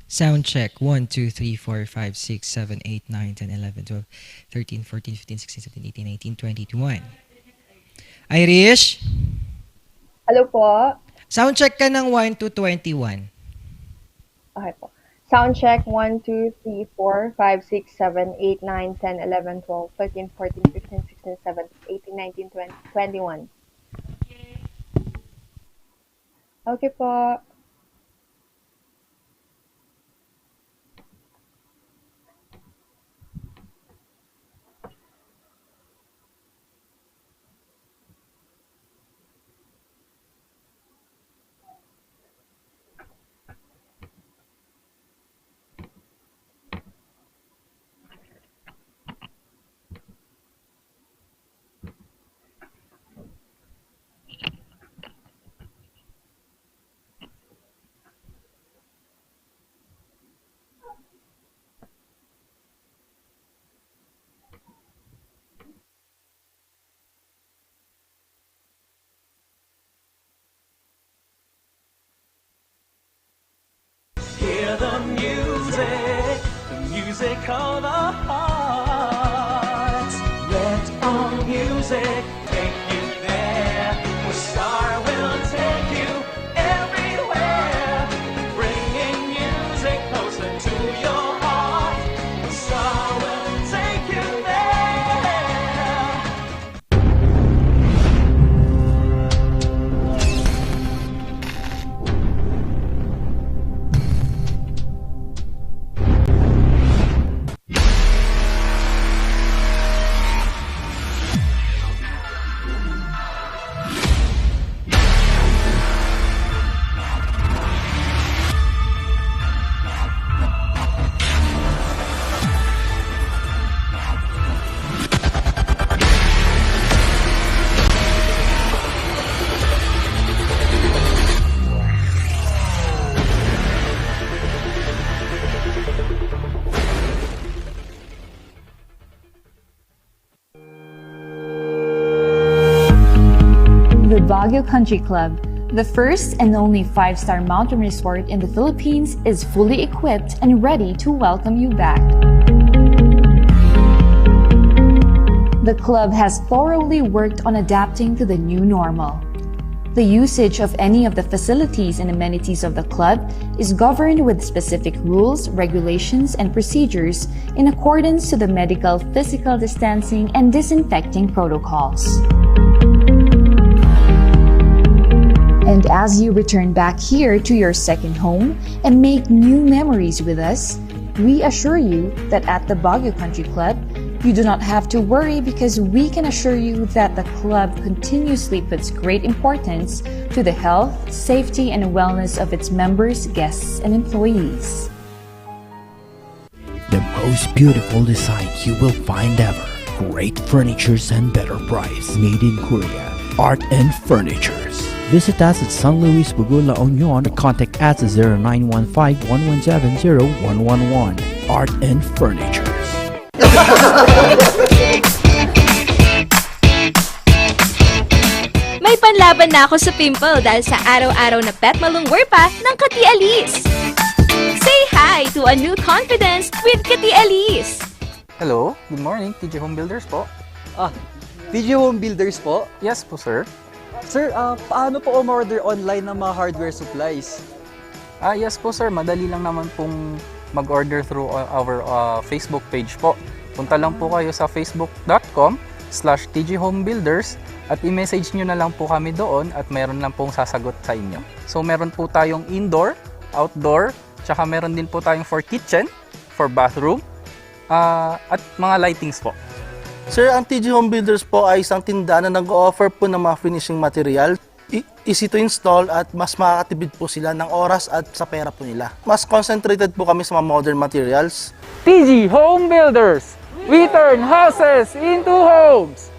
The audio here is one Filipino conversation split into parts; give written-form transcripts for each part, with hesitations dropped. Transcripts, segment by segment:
Sound check. 1, 2, 3, 4, 5, 6, 7, 8, 9, 10, 11, 12, 13, 14, 15, 16, 17, 18, 19, 20, 21. Irish? Hello po. Sound check ka ng 1 to 21. Okay po. Sound check 1, 2, 3, 4, 5, 6, 7, 8, 9, 10, 11, 12, 13, 14, 15, 16, 17, 18, 19, 20, 21. Okay po. Hear the music of the heart. Let our music take you there, where Star will take you everywhere, bringing music closer to your heart. Star will take you there. The Baguio Country Club, the first and only 5-star mountain resort in the Philippines, is fully equipped and ready to welcome you back. The club has thoroughly worked on adapting to the new normal. The usage of any of the facilities and amenities of the club is governed with specific rules, regulations, and procedures in accordance to the medical, physical distancing, and disinfecting protocols. And as you return back here to your second home and make new memories with us, we assure you that at the Baguio Country Club, you do not have to worry because we can assure you that the club continuously puts great importance to the health, safety, and wellness of its members, guests, and employees. The most beautiful design you will find ever. Great furnitures and better price. Made in Korea. Art and Furnitures. Visit us at San Luis Bugo, La Union or contact us at 0915-117-0111. Art and Furnitures. May panlaban na ako sa pimple dahil sa araw-araw na pet malungwer pa ng Kati Alice. Say hi to a new confidence with Kati Alice. Hello, good morning, TJ Home Builders po. TJ Home Builders po? Yes po, sir. Sir, paano po umorder online ng mga hardware supplies? Yes po, sir. Madali lang naman pong mag-order through our Facebook page po. Punta lang po kayo sa facebook.com/tjhomebuilders at i-message nyo na lang po kami doon at meron lang pong sasagot sa inyo. So, meron po tayong indoor, outdoor, tsaka meron din po tayong for kitchen, for bathroom, at mga lightings po. Sir, ang TG Home Builders po ay isang tindahan na nag-o-offer po ng mga finishing material. Easy to install at mas makakatipid po sila ng oras at sa pera po nila. Mas concentrated po kami sa mga modern materials. TG Home Builders! We turn houses into homes!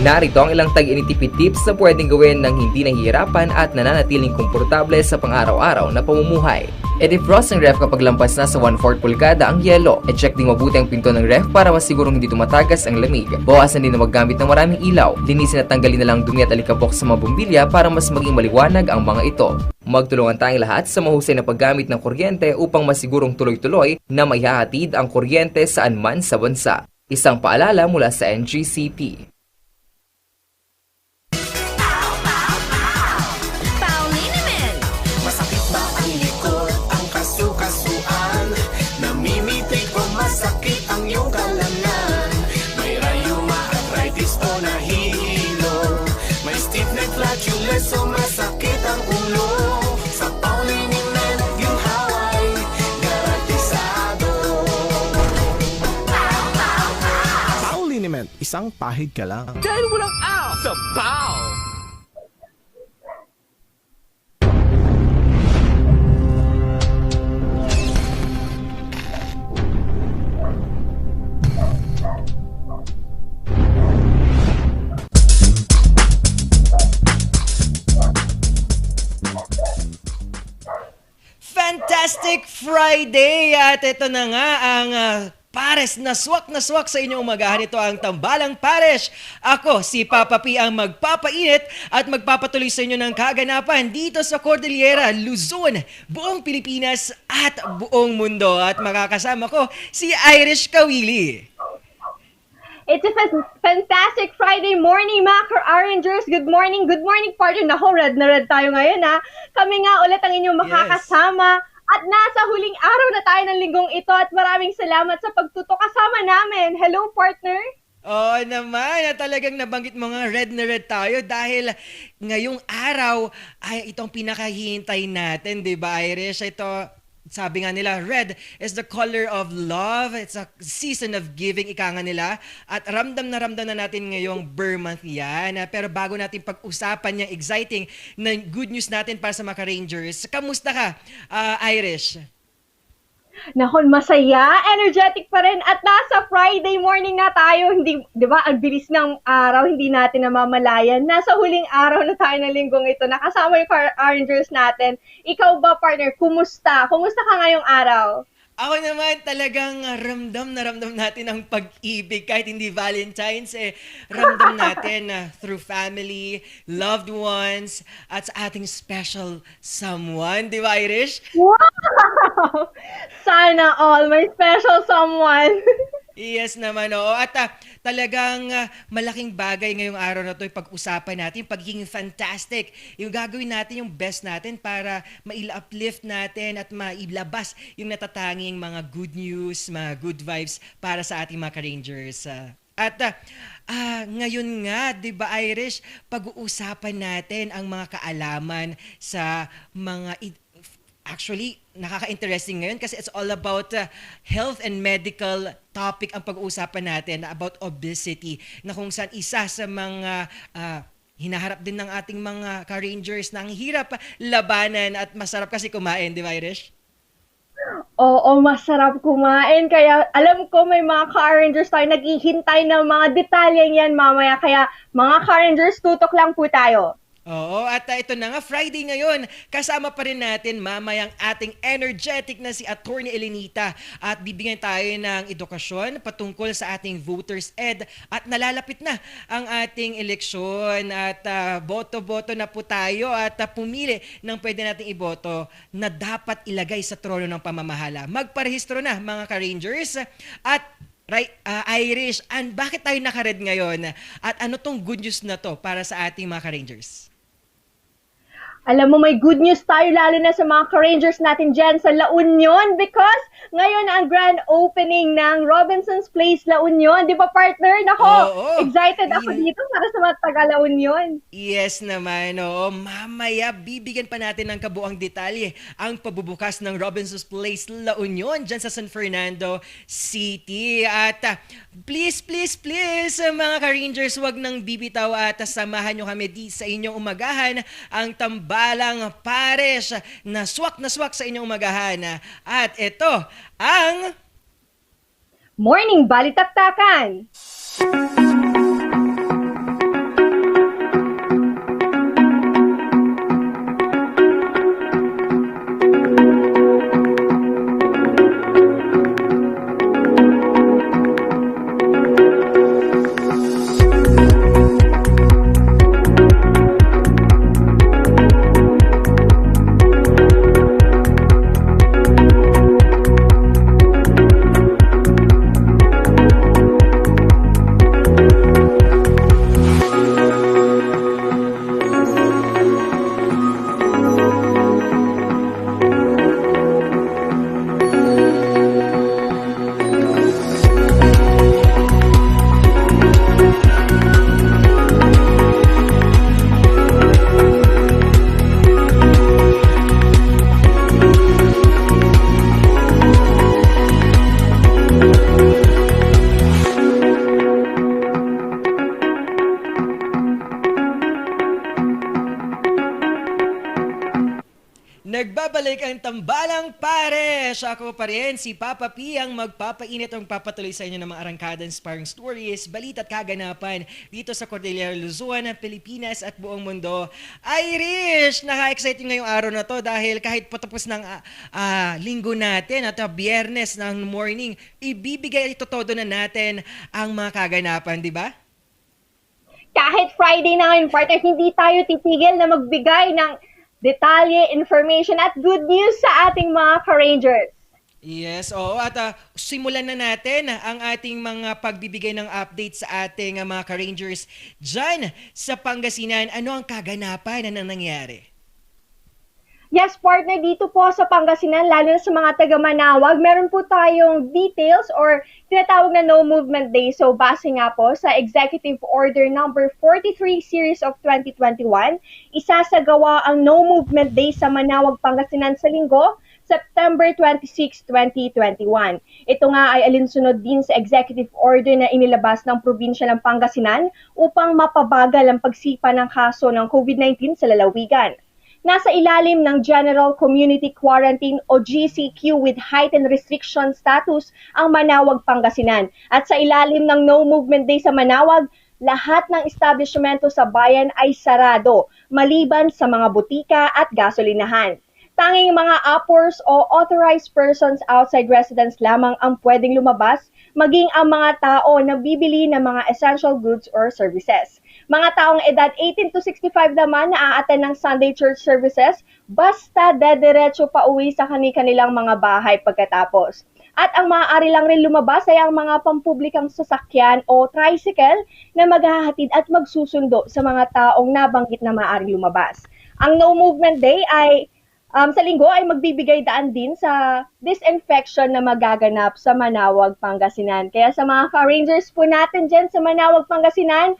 Narito ang ilang tag-initipid tips na pwedeng gawin ng hindi nahihirapan at nananatiling komportable sa pang-araw-araw na pamumuhay. I-defrost ang ref kapag lampas na sa 1/4 pulgada ang yelo. I-check ding mabuti ang pinto ng ref para masigurong hindi tumatagas ang lamig. Bawasan din na maggamit ng maraming ilaw. Linisin at tanggalin na lang dumi at alikabok sa mga bumbilya para mas maging maliwanag ang mga ito. Magtulungan tayong lahat sa mahusay na paggamit ng kuryente upang masigurong tuloy-tuloy na maihahatid ang kuryente saan man sa bansa. Isang paalala mula sa NGCP. Masakit ba ang likod, ang kasukasuan? Namimitig o masakit ang iyong kalamnan? May rayuma, arthritis o nahihilo? May stiff neck, flatulence o masakit ang ulo? Sa Pauliniment, ginhawa ay garantisado. Pauliniment, isang pahid ka lang. Dahil walang out sa Pau! Fantastic Friday! At ito na nga ang pares na swak sa inyong umagahan. Ito ang Tambalang Pares. Ako, si Papa P ang magpapainit at magpapatuloy sa inyo ng kaganapan dito sa Cordillera, Luzon, buong Pilipinas at buong mundo. At makakasama ko si Irish Kawili. It's a fantastic Friday morning, mga Car-Arrangers. Good morning, partner. Naku, red na red tayo ngayon, ha. Kami nga ulit ang inyong makakasama. At nasa huling araw na tayo ng linggong ito at maraming salamat sa pagtutok kasama namin. Hello, partner. Oo naman, talagang nabanggit mo nga red na red tayo dahil ngayong araw ay itong pinakahihintay natin, di ba, Irish? Ito, sabi nga nila, red is the color of love. It's a season of giving, ika nga nila. At ramdam na natin ngayong Burr Month yan. Pero bago natin pag-usapan yung exciting na good news natin para sa mga Rangers, kamusta ka, Irish? Nako, masaya, energetic pa rin at nasa Friday morning na tayo. Hindi, 'di ba? Ang bilis ng araw, hindi natin namamalayan. Nasa huling araw na tayo ng linggong ito. Nakasama yung Car-Arrangers natin. Ikaw ba, partner? Kumusta? Kumusta ka ngayong araw? Ako naman talagang ramdam natin ang pag-ibig kahit hindi Valentine's ramdam natin through family, loved ones at sa ating special someone, di ba, Irish? Wow! Sana all, may special someone. Yes naman, oo. At talagang malaking bagay ngayong araw na ito yung pag-usapan natin, pagiging fantastic. Yung gagawin natin yung best natin para maila-uplift natin at mailabas yung natatanging mga good news, mga good vibes para sa ating mga Rangers. At ngayon nga, 'di ba, Irish, pag-uusapan natin ang mga kaalaman sa mga actually, nakaka-interesting ngayon kasi it's all about health and medical topic ang pag-uusapan natin about obesity na kung saan isa sa mga hinaharap din ng ating mga ka-Rangers na ang hirap labanan at masarap kasi kumain, di ba, Irish? Oo, masarap kumain. Kaya alam ko may mga Car-Rangers tayo naghihintay ng mga detalye yan mamaya. Kaya mga Car-Rangers, tutok lang po tayo. Oo, at ito na nga, Friday ngayon, kasama pa rin natin mamayang ating energetic na si Attorney Elenita at bibigyan tayo ng edukasyon patungkol sa ating voters ed at nalalapit na ang ating eleksyon at boto-boto na po tayo at pumili ng pwede nating iboto na dapat ilagay sa trono ng pamamahala. Magparehistro na mga ka-Rangers at Irish, and bakit tayo naka-red ngayon? At ano tong good news na to para sa ating mga ka-Rangers? Alam mo, may good news tayo lalo na sa mga Car-Rangers natin dyan sa La Union because ngayon ang grand opening ng Robinson's Place La Union. Di ba, partner? Nako, excited ako dito para sa mga taga La Union. Yes naman, oo. Mamaya, bibigyan pa natin ng kabuang detalye ang pabubukas ng Robinson's Place La Union dyan sa San Fernando City. At please, mga Car-Rangers, wag nang bibitaw at samahan nyo kami sa inyong umagahan ang Tambalang Pares na swak sa inyong umagahan. At ito ang Morning Balitaktakan. Nagbabalik ang Tambalang Pares! Ako pa rin, si Papa P ang magpapainit ang papatuloy sa inyo ng mga arangkada inspiring stories, balita at kaganapan dito sa Cordillera Luzon, Pilipinas at buong mundo. Irish! Naka-exciting ngayong araw na to dahil kahit patapos ng linggo natin at biyernes ng morning, ibibigay ito todo na natin ang mga kaganapan, di ba? Kahit Friday na ngayon, partner, hindi tayo titigil na magbigay ng detalye, information at good news sa ating mga ka-Rangers. Yes, oo. At simulan na natin ang ating mga pagbibigay ng update sa ating mga ka-Rangers dyan sa Pangasinan. Ano ang kaganapan na nangyari? Yes, partner, dito po sa Pangasinan, lalo na sa mga taga-Manawag, meron po tayong details or tinatawag na No Movement Day. So, base nga po sa Executive Order number 43 Series of 2021, isasagawa ang No Movement Day sa Manawag, Pangasinan sa linggo, September 26, 2021. Ito nga ay alinsunod din sa executive order na inilabas ng probinsya ng Pangasinan upang mapabagal ang pagsipa ng kaso ng COVID-19 sa lalawigan. Nasa ilalim ng General Community Quarantine o GCQ with heightened restriction status ang Manawag, Pangasinan. At sa ilalim ng No Movement Day sa Manawag, lahat ng establishmento sa bayan ay sarado, maliban sa mga butika at gasolinahan. Tanging mga uppers o authorized persons outside residence lamang ang pwedeng lumabas, maging ang mga tao na bibili ng mga essential goods or services. Mga taong edad 18 to 65 naman na a-attend ng Sunday church services, basta dediretso pa uwi sa kanilang mga bahay pagkatapos. At ang maaari lang rin lumabas ay ang mga pampublikang sasakyan o tricycle na maghahatid at magsusundo sa mga taong nabanggit na maaari lumabas. Ang No Movement Day ay sa linggo ay magbibigay daan din sa disinfection na magaganap sa Manawag, Pangasinan. Kaya sa mga ka-Rangers po natin dyan sa Manawag, Pangasinan,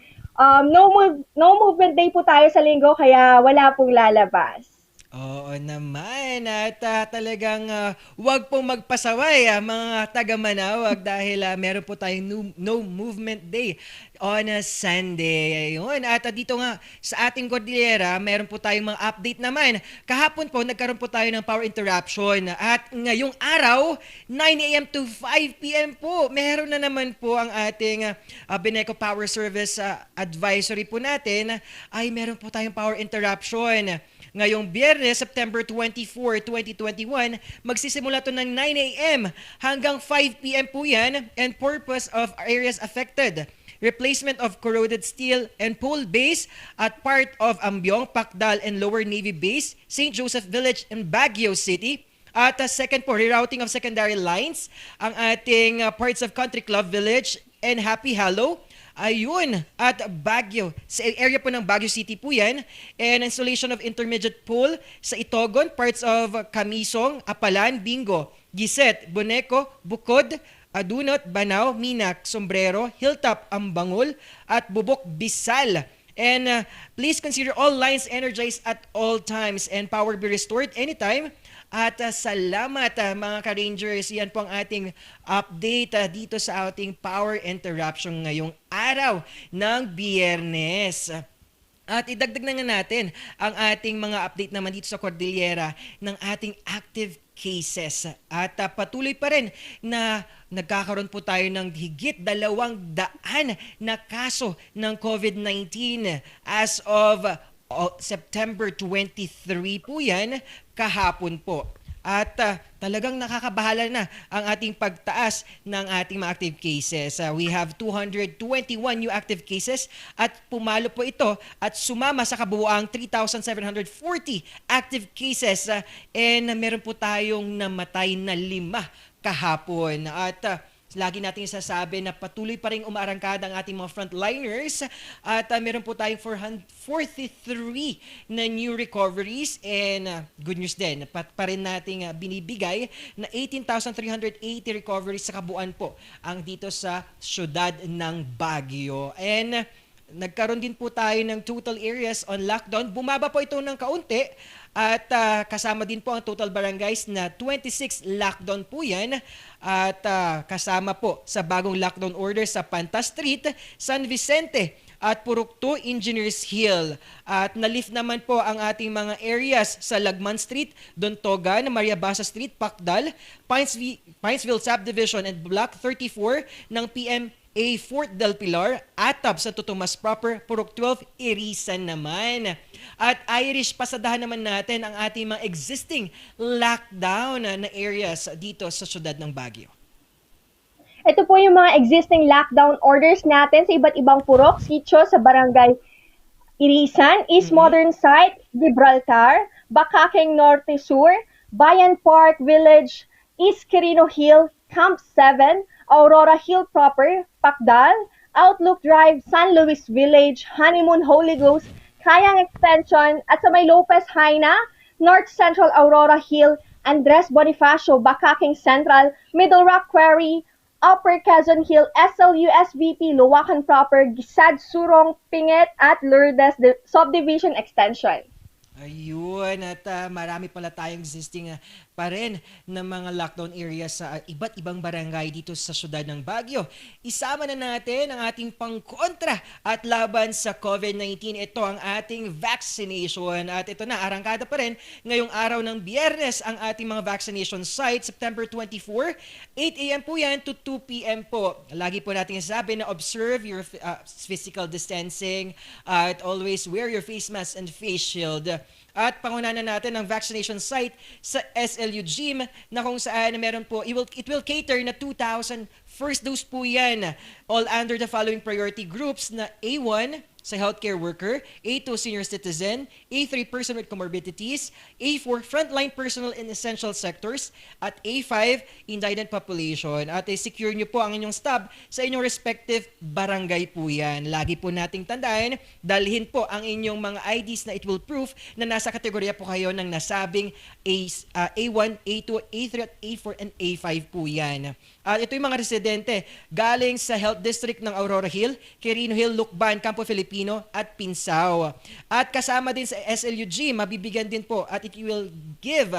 no movement day po tayo sa linggo kaya wala pong lalabas. Oo naman at talagang wag pong magpasaway mga taga-Manawag dahil meron po tayong no Movement Day on a Sunday. Ayun. At dito nga sa ating Cordillera, meron po tayong mga update naman. Kahapon po nagkaroon po tayo ng power interruption at ngayong araw 9 a.m. to 5 p.m. po meron na naman po ang ating Beneco Power Service advisory po natin ay meron po tayong power interruption. Ngayong Biyernes, September 24, 2021, magsisimula to ng 9 a.m. hanggang 5 p.m. po yan and purpose of areas affected. Replacement of corroded steel and pole base at part of Ambyong, Pakdal, and Lower Navy Base, St. Joseph Village, and Baguio City. At second po, rerouting of secondary lines, ang ating parts of Country Club Village and Happy Hollow. Ayun, at Baguio. Sa area po ng Baguio City po yan. And installation of intermediate pole sa Itogon, parts of Camisong, Apalan, Bingo, Giset, Boneco, Bukod, Adunot, Banao, Minac, Sombrero, Hilltop, Ambangol, at Bubok, Bisal. And please consider all lines energized at all times and power be restored anytime. At salamat mga ka-Rangers. Yan po ang ating update dito sa ating power interruption ngayong araw ng Biyernes. At idagdag na nga natin ang ating mga update naman dito sa Cordillera ng ating active cases. At patuloy pa rin na nagkakaroon po tayo ng higit 200 na kaso ng COVID-19 as of September 23 po yan, kahapon po. At talagang nakakabahala na ang ating pagtaas ng ating mga active cases. We have 221 new active cases at pumalo po ito at sumama sa kabuuang 3,740 active cases and meron po tayong namatay na 5 kahapon. At lagi natin isasabi na patuloy pa rin umaarangkada ang ating mga frontliners at meron po tayong 443 na new recoveries and good news din, pa rin nating binibigay na 18,380 recoveries sa kabuuan po ang dito sa syudad ng Baguio. And nagkaroon din po tayo ng total areas on lockdown. Bumaba po ito ng kaunti at kasama din po ang total barangays na 26 lockdown po yan. At kasama po sa bagong lockdown order sa Panta Street, San Vicente, at Purok 2, Engineers Hill. At na-lift naman po ang ating mga areas sa Lagman Street, Dontogan, Maria Basa Street, Pacdal, Pinesville Subdivision and Block 34 ng PMA Fort del Pilar, Atab sa Tutumas Proper, Purok 12, Irisan naman. At Irish, pasadahan naman natin ang ating mga existing lockdown na areas dito sa syudad ng Baguio. Ito po yung mga existing lockdown orders natin sa iba't ibang purok, sitio sa barangay Irisan, East Modern Site, Gibraltar, Bacakeng Norte Sur, Bayan Park Village, East Quirino Hill, Camp 7, Aurora Hill Proper, Pacdal, Outlook Drive, San Luis Village, Honeymoon Holy Ghost, Kayang Extension, at sa may Lopez Haina, North Central Aurora Hill, Andres Bonifacio, Bacakeng Central, Middle Rock Quarry, Upper Quezon Hill, SLUSVP, Luwakan Proper, Gisad Surong, Pinget, at Lourdes Subdivision Extension. Ayun, at marami pala tayong existing pa rin ng mga lockdown areas sa iba't ibang barangay dito sa syudad ng Baguio. Isama na natin ang ating pangkontra at laban sa COVID-19. Ito ang ating vaccination. At ito na, arangkada pa rin ngayong araw ng Biyernes ang ating mga vaccination site, September 24, 8 a.m. po yan to 2 p.m. po. Lagi po natin sabi na observe your physical distancing at always wear your face mask and face shield. At pangunahan natin ang vaccination site sa SLU Gym na kung saan meron po, it will cater na 2,000 first dose po yan. All under the following priority groups na A1 sa healthcare worker, A2 senior citizen, A3 person with comorbidities, A4 frontline personnel in essential sectors, at A5 indigent population. At secure nyo po ang inyong stub sa inyong respective barangay po yan. Lagi po nating tandaan, dalhin po ang inyong mga IDs na it will prove na nasa kategorya po kayo ng nasabing A1, A2, A3, at A4, and A5 po yan. At ito yung mga residente galing sa Health District ng Aurora Hill, Quirino Hill, Lucban, Campo Filipino, at Pinsao. At kasama din sa SLUG, mabibigyan din po at it will give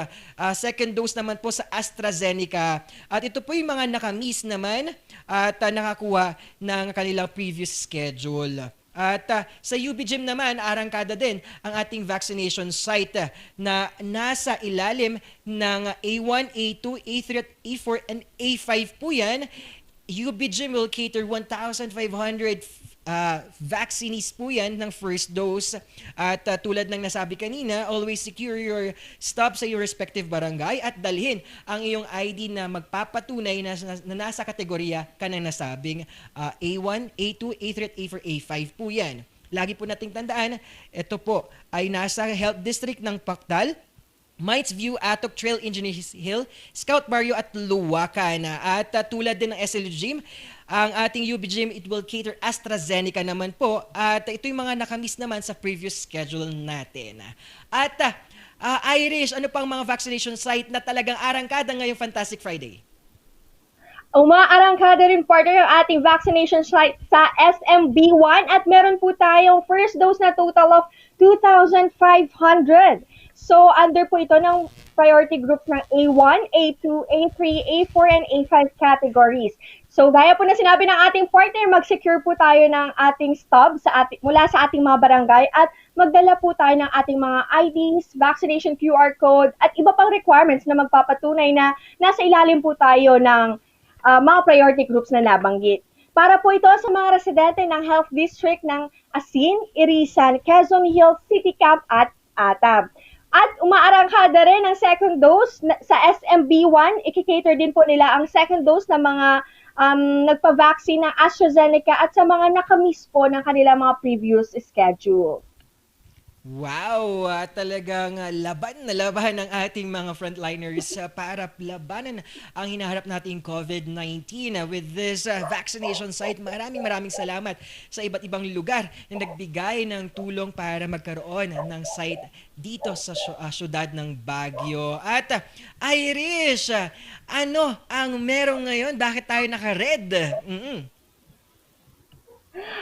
second dose naman po sa AstraZeneca. At ito po yung mga nakamiss naman at nakakuha ng kanilang previous schedule. At sa UB Gym naman, arangkada din ang ating vaccination site na nasa ilalim ng A1, A2, A3, at A4, and A5 po yan. UB Gym will cater 1,500 vaccinees po yan ng first dose. At tulad ng nasabi kanina, always secure your stop sa your respective barangay at dalhin ang iyong ID na magpapatunay na nasa kategorya ka ng nasabing A1, A2, A3, at A4, A5 po yan. Lagi po nating tandaan, ito po ay nasa Health District ng Pacdal, Mites View, Atok Trail, Engineers Hill, Scout Barrio, at Luwakan. At tulad din ng SLU Gym, ang ating UB Gym, it will cater AstraZeneca naman po. At ito yung mga nakamiss naman sa previous schedule natin. At Irish, ano pang mga vaccination site na talagang arangkada ngayong Fantastic Friday? Umaarangkada rin partner yung ating vaccination site sa SMB1 at meron po tayong first dose na total of 2,500. So, under po ito ng priority groups ng A1, A2, A3, A4, and A5 categories. So, gaya po na sinabi ng ating partner, mag-secure po tayo ng ating stub mula sa ating mga barangay at magdala po tayo ng ating mga IDs, vaccination QR code, at iba pang requirements na magpapatunay na nasa ilalim po tayo ng mga priority groups na nabanggit. Para po ito sa mga residente ng Health District ng Asin, Irisan, Quezon Hill, City Camp, at Atab. At umaarangkada rin ang second dose sa SMB1. Ikikater din po nila ang second dose ng mga nagpa-vaccine ng AstraZeneca at sa mga nakamiss po ng kanilang mga previous schedule. Wow! Talagang laban na laban ng ating mga frontliners para labanan ang hinaharap nating COVID-19 with this vaccination site. Maraming salamat sa iba't ibang lugar na nagbigay ng tulong para magkaroon ng site dito sa syudad ng Baguio. At Irish, ano ang meron ngayon? Bakit tayo naka-red?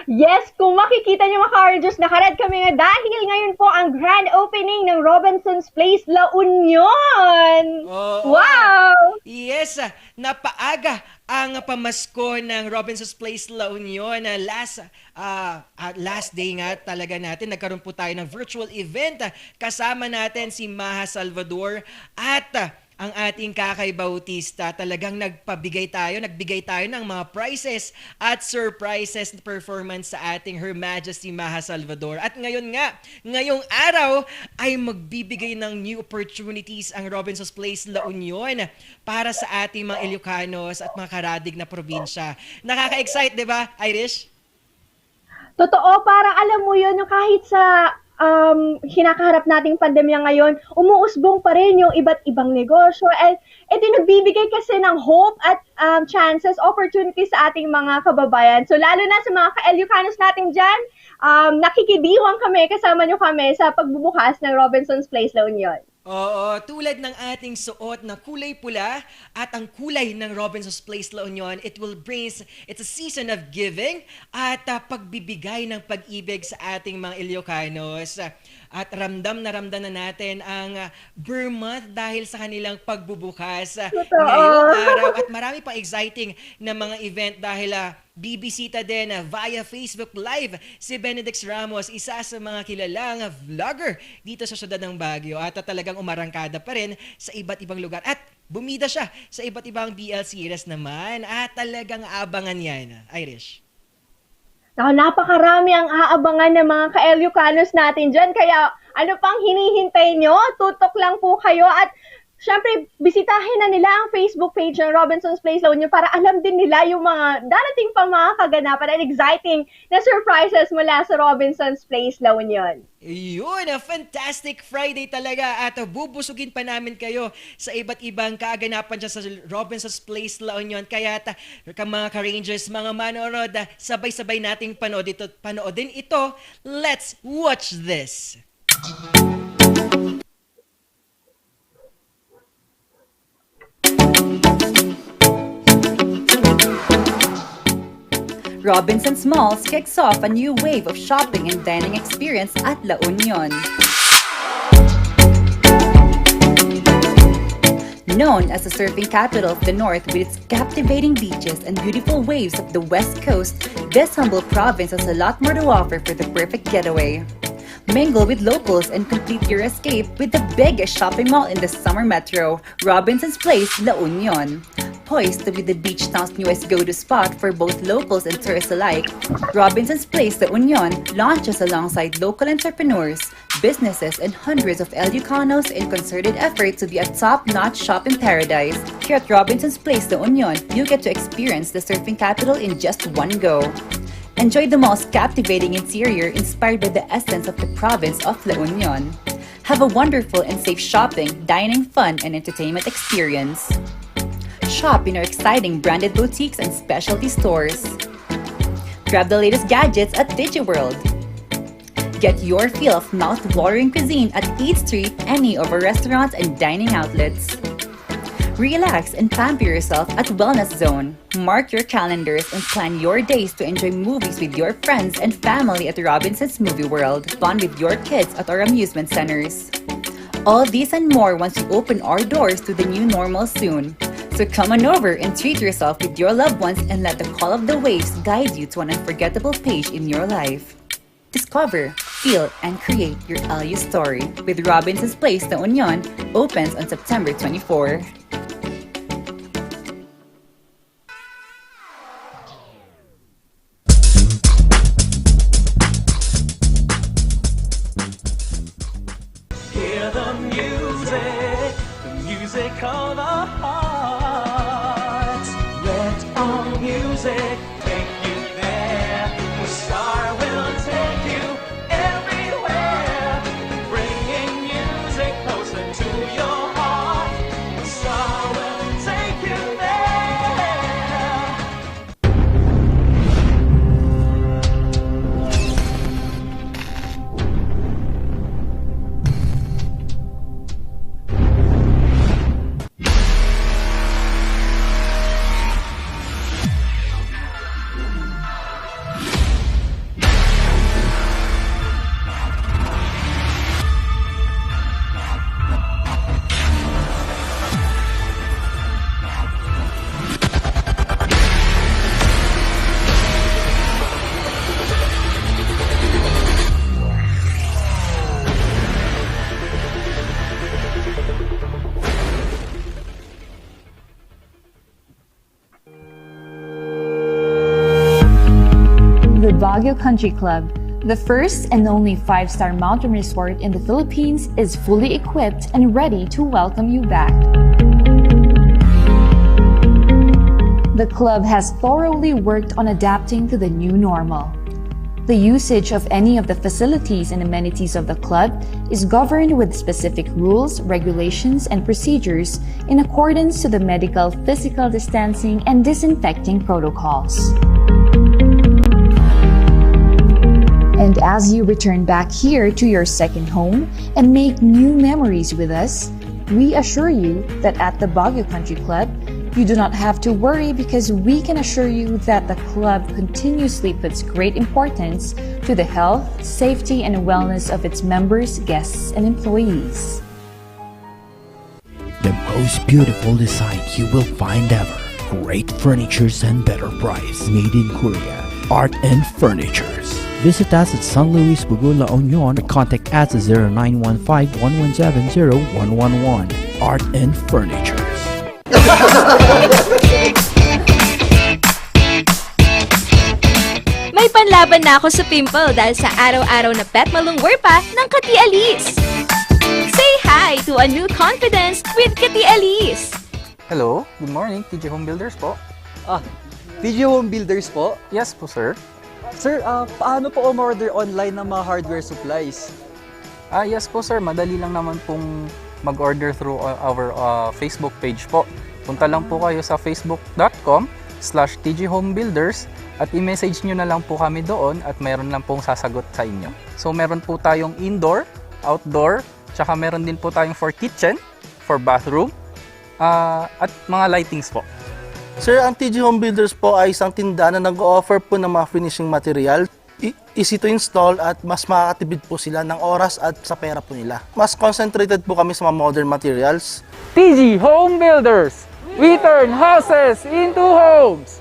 Yes, kung makikita niyo mga ka-Rangers, nakared kami nga dahil ngayon po ang grand opening ng Robinson's Place, La Union! Oo. Wow! Yes, napaaga ang pamasko ng Robinson's Place La Union. Last day nga talaga natin, nagkaroon po tayo ng virtual event. Kasama natin si Maha Salvador at ang ating Kakay Bautista. Talagang nagbigay tayo ng mga prizes at surprises performance sa ating Her Majesty Maha Salvador. At ngayong araw ay magbibigay ng new opportunities ang Robinson's Place La Union para sa ating mga Ilocanos at mga karadig na probinsya. Nakaka-excite, di ba, Irish? Totoo, parang alam mo yun, yung kahit sa hinakaharap nating pandemya ngayon, umuusbong pa rin yung iba't ibang negosyo. And ito nagbibigay kasi ng hope at chances, opportunities sa ating mga kababayan. So lalo na sa mga ka-Ilocanos natin dyan, nakikidiwang kami, kasama nyo kami sa pagbubukas ng Robinson's Place La Union. Oo, tulad ng ating suot na kulay pula at ang kulay ng Robinson's Place La Union, it's a season of giving at pagbibigay ng pag-ibig sa ating mga Ilocanos. At ramdam na natin ang Burr Month dahil sa kanilang pagbubukas ngayong araw. At marami pang exciting na mga event dahil bibisita din via Facebook Live si Benedict Ramos, isa sa mga kilalang vlogger dito sa syudad ng Baguio at talagang umarangkada pa rin sa iba't ibang lugar at bumida siya sa iba't ibang BL series naman at talagang abangan yan, Irish. Napakarami ang aabangan ng mga ka-Ilocanos natin dyan. Kaya ano pang hinihintay nyo? Tutok lang po kayo at syempre, bisitahin na nila ang Facebook page ng Robinson's Place La Union para alam din nila yung mga darating pang mga kaganapan and exciting na surprises mula sa Robinson's Place La Union. Yun, a fantastic Friday talaga at bubusugin pa namin kayo sa iba't ibang kaaganapan dyan sa Robinson's Place La Union. Kaya mga ka-Rangers, mga manonood, sabay-sabay nating panoodin ito. Let's watch this! Robinson's Malls kicks off a new wave of shopping and dining experience at La Union. Known as the surfing capital of the North with its captivating beaches and beautiful waves of the West Coast, this humble province has a lot more to offer for the perfect getaway. Mingle with locals and complete your escape with the biggest shopping mall in the summer metro, Robinson's Place, La Union. Poised to be the beach town's newest go-to spot for both locals and tourists alike, Robinson's Place, La Union launches alongside local entrepreneurs, businesses, and hundreds of Ilocanos in concerted effort to be a top-notch shopping paradise. Here at Robinson's Place, La Union, you get to experience the surfing capital in just one go. Enjoy the mall's captivating interior inspired by the essence of the province of La Union. Have a wonderful and safe shopping, dining, fun, and entertainment experience. Shop in our exciting branded boutiques and specialty stores. Grab the latest gadgets at DigiWorld. Get your fill of mouth-watering cuisine at Eat Street, any of our restaurants and dining outlets. Relax and pamper yourself at Wellness Zone. Mark your calendars and plan your days to enjoy movies with your friends and family at Robinson's Movie World. Fun with your kids at our amusement centers. All these and more once we open our doors to the new normal soon. So come on over and treat yourself with your loved ones and let the call of the waves guide you to an unforgettable page in your life. Discover, feel, and create your LU story with Robinson's Place La Union opens on September 24. Hear the music of our hearts. Let our music take you there. The star will take you everywhere, bringing music closer to your heart. The star Baguio Country Club, the first and only 5-star mountain resort in the Philippines, is fully equipped and ready to welcome you back. The club has thoroughly worked on adapting to the new normal. The usage of any of the facilities and amenities of the club is governed with specific rules, regulations, and procedures in accordance to the medical, physical distancing, and disinfecting protocols. And as you return back here to your second home and make new memories with us, we assure you that at the Baguio Country Club, you do not have to worry because we can assure you that the club continuously puts great importance to the health, safety, and wellness of its members, guests, and employees. The most beautiful design you will find ever. Great furnitures and better price. Made in Korea. Art and Furnitures. Visit us at San Luis Bugo, La Union or contact us at 0915-117-0111. Art and Furnitures. May panlaban na ako sa pimple dahil sa araw-araw na pet malungwer pa ng Kati Alice. Say hi to a new confidence with Kati Alice. Hello, good morning, TJ Home Builders po. TJ Home Builders po? Yes po, sir. Sir, paano po umorder online ng mga hardware supplies? Yes po, sir. Madali lang naman pong mag-order through our Facebook page po. Punta lang po kayo sa facebook.com/tghomebuilders at i-message nyo na lang po kami doon at meron lang pong sasagot sa inyo. So meron po tayong indoor, outdoor, tsaka meron din po tayong for kitchen, for bathroom, at mga lightings po. Sir, ang TG Home Builders po ay isang tindahan na nag-offer po ng mga finishing material. Easy to install at mas makakatipid po sila ng oras at sa pera po nila. Mas concentrated po kami sa mga modern materials. TG Home Builders! We turn houses into homes!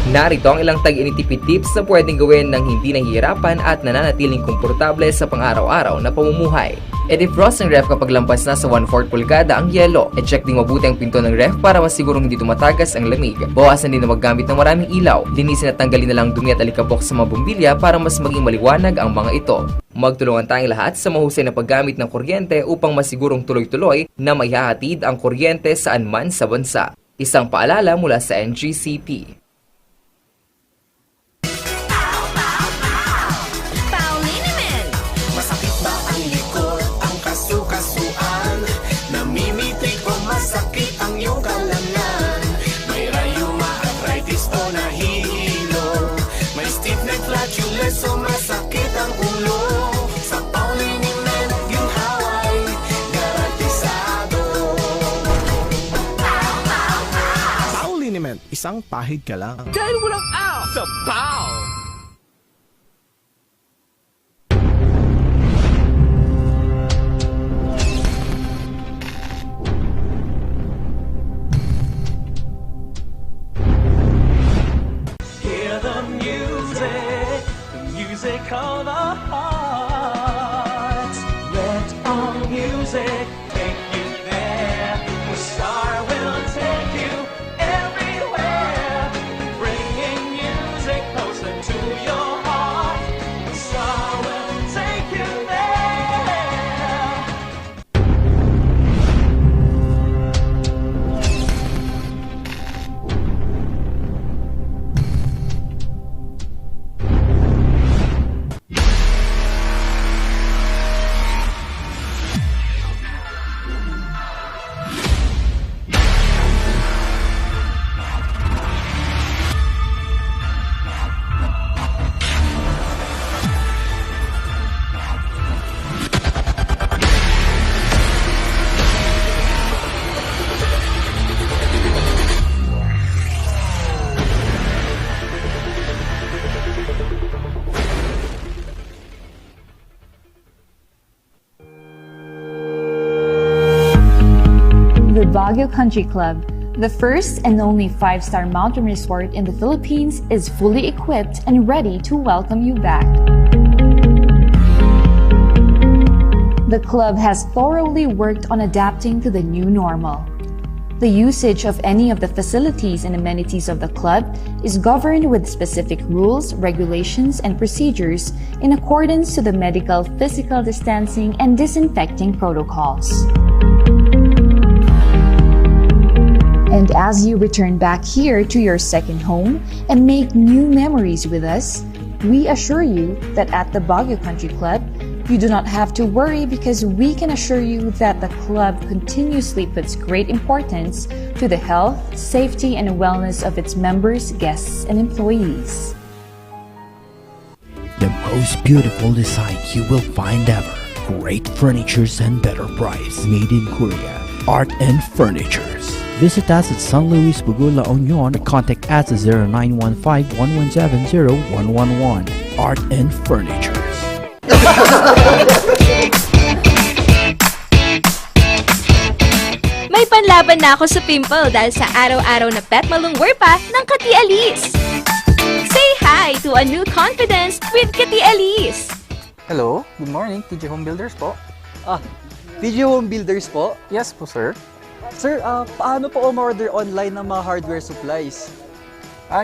Narito ang ilang tag-initipid tips na pwedeng gawin ng hindi nahihirapan at nananatiling komportable sa pang-araw-araw na pamumuhay. I-defrost ng ref kapag lampas na sa 1/4 pulgada ang yelo. I-check din mabuti ang pinto ng ref para masigurong hindi tumatagas ang lamig. Bawasan din na maggamit ng maraming ilaw. Linisin at tanggalin na lang dumi at alikabok sa mga bumbilya para mas maging maliwanag ang mga ito. Magtulungan tayong lahat sa mahusay na paggamit ng kuryente upang masigurong tuloy-tuloy na maihahatid ang kuryente saan man sa bansa. Isang paalala mula sa NGCP. So masakit ang ulo sa Pauliniment yung haway garantisado. Pauliniment, isang pahig ka lang. Dahil walang out sa Pau! Hear the music of our hearts. Let all music take you there. The star will take Baguio Country Club, the first and only 5-star mountain resort in the Philippines, is fully equipped and ready to welcome you back. The club has thoroughly worked on adapting to the new normal. The usage of any of the facilities and amenities of the club is governed with specific rules, regulations, and procedures in accordance to the medical, physical distancing, and disinfecting protocols. And as you return back here to your second home and make new memories with us, we assure you that at the Baguio Country Club, you do not have to worry because we can assure you that the club continuously puts great importance to the health, safety, and wellness of its members, guests, and employees. The most beautiful design you will find ever. Great furnitures and better price. Made in Korea. Art and Furnitures. Visit us at San Luis Bugo, La Union. Contact us at 0915-1170-111. Art and Furnitures. May panlaban na ako sa pimple dahil sa araw-araw na pet malungwer pa ng Kati Alice. Say hi to a new confidence with Kati Alice. Hello, good morning, TJ Home Builders po. TJ Home Builders po? Yes po, sir. Sir, paano po umorder online ng mga hardware supplies?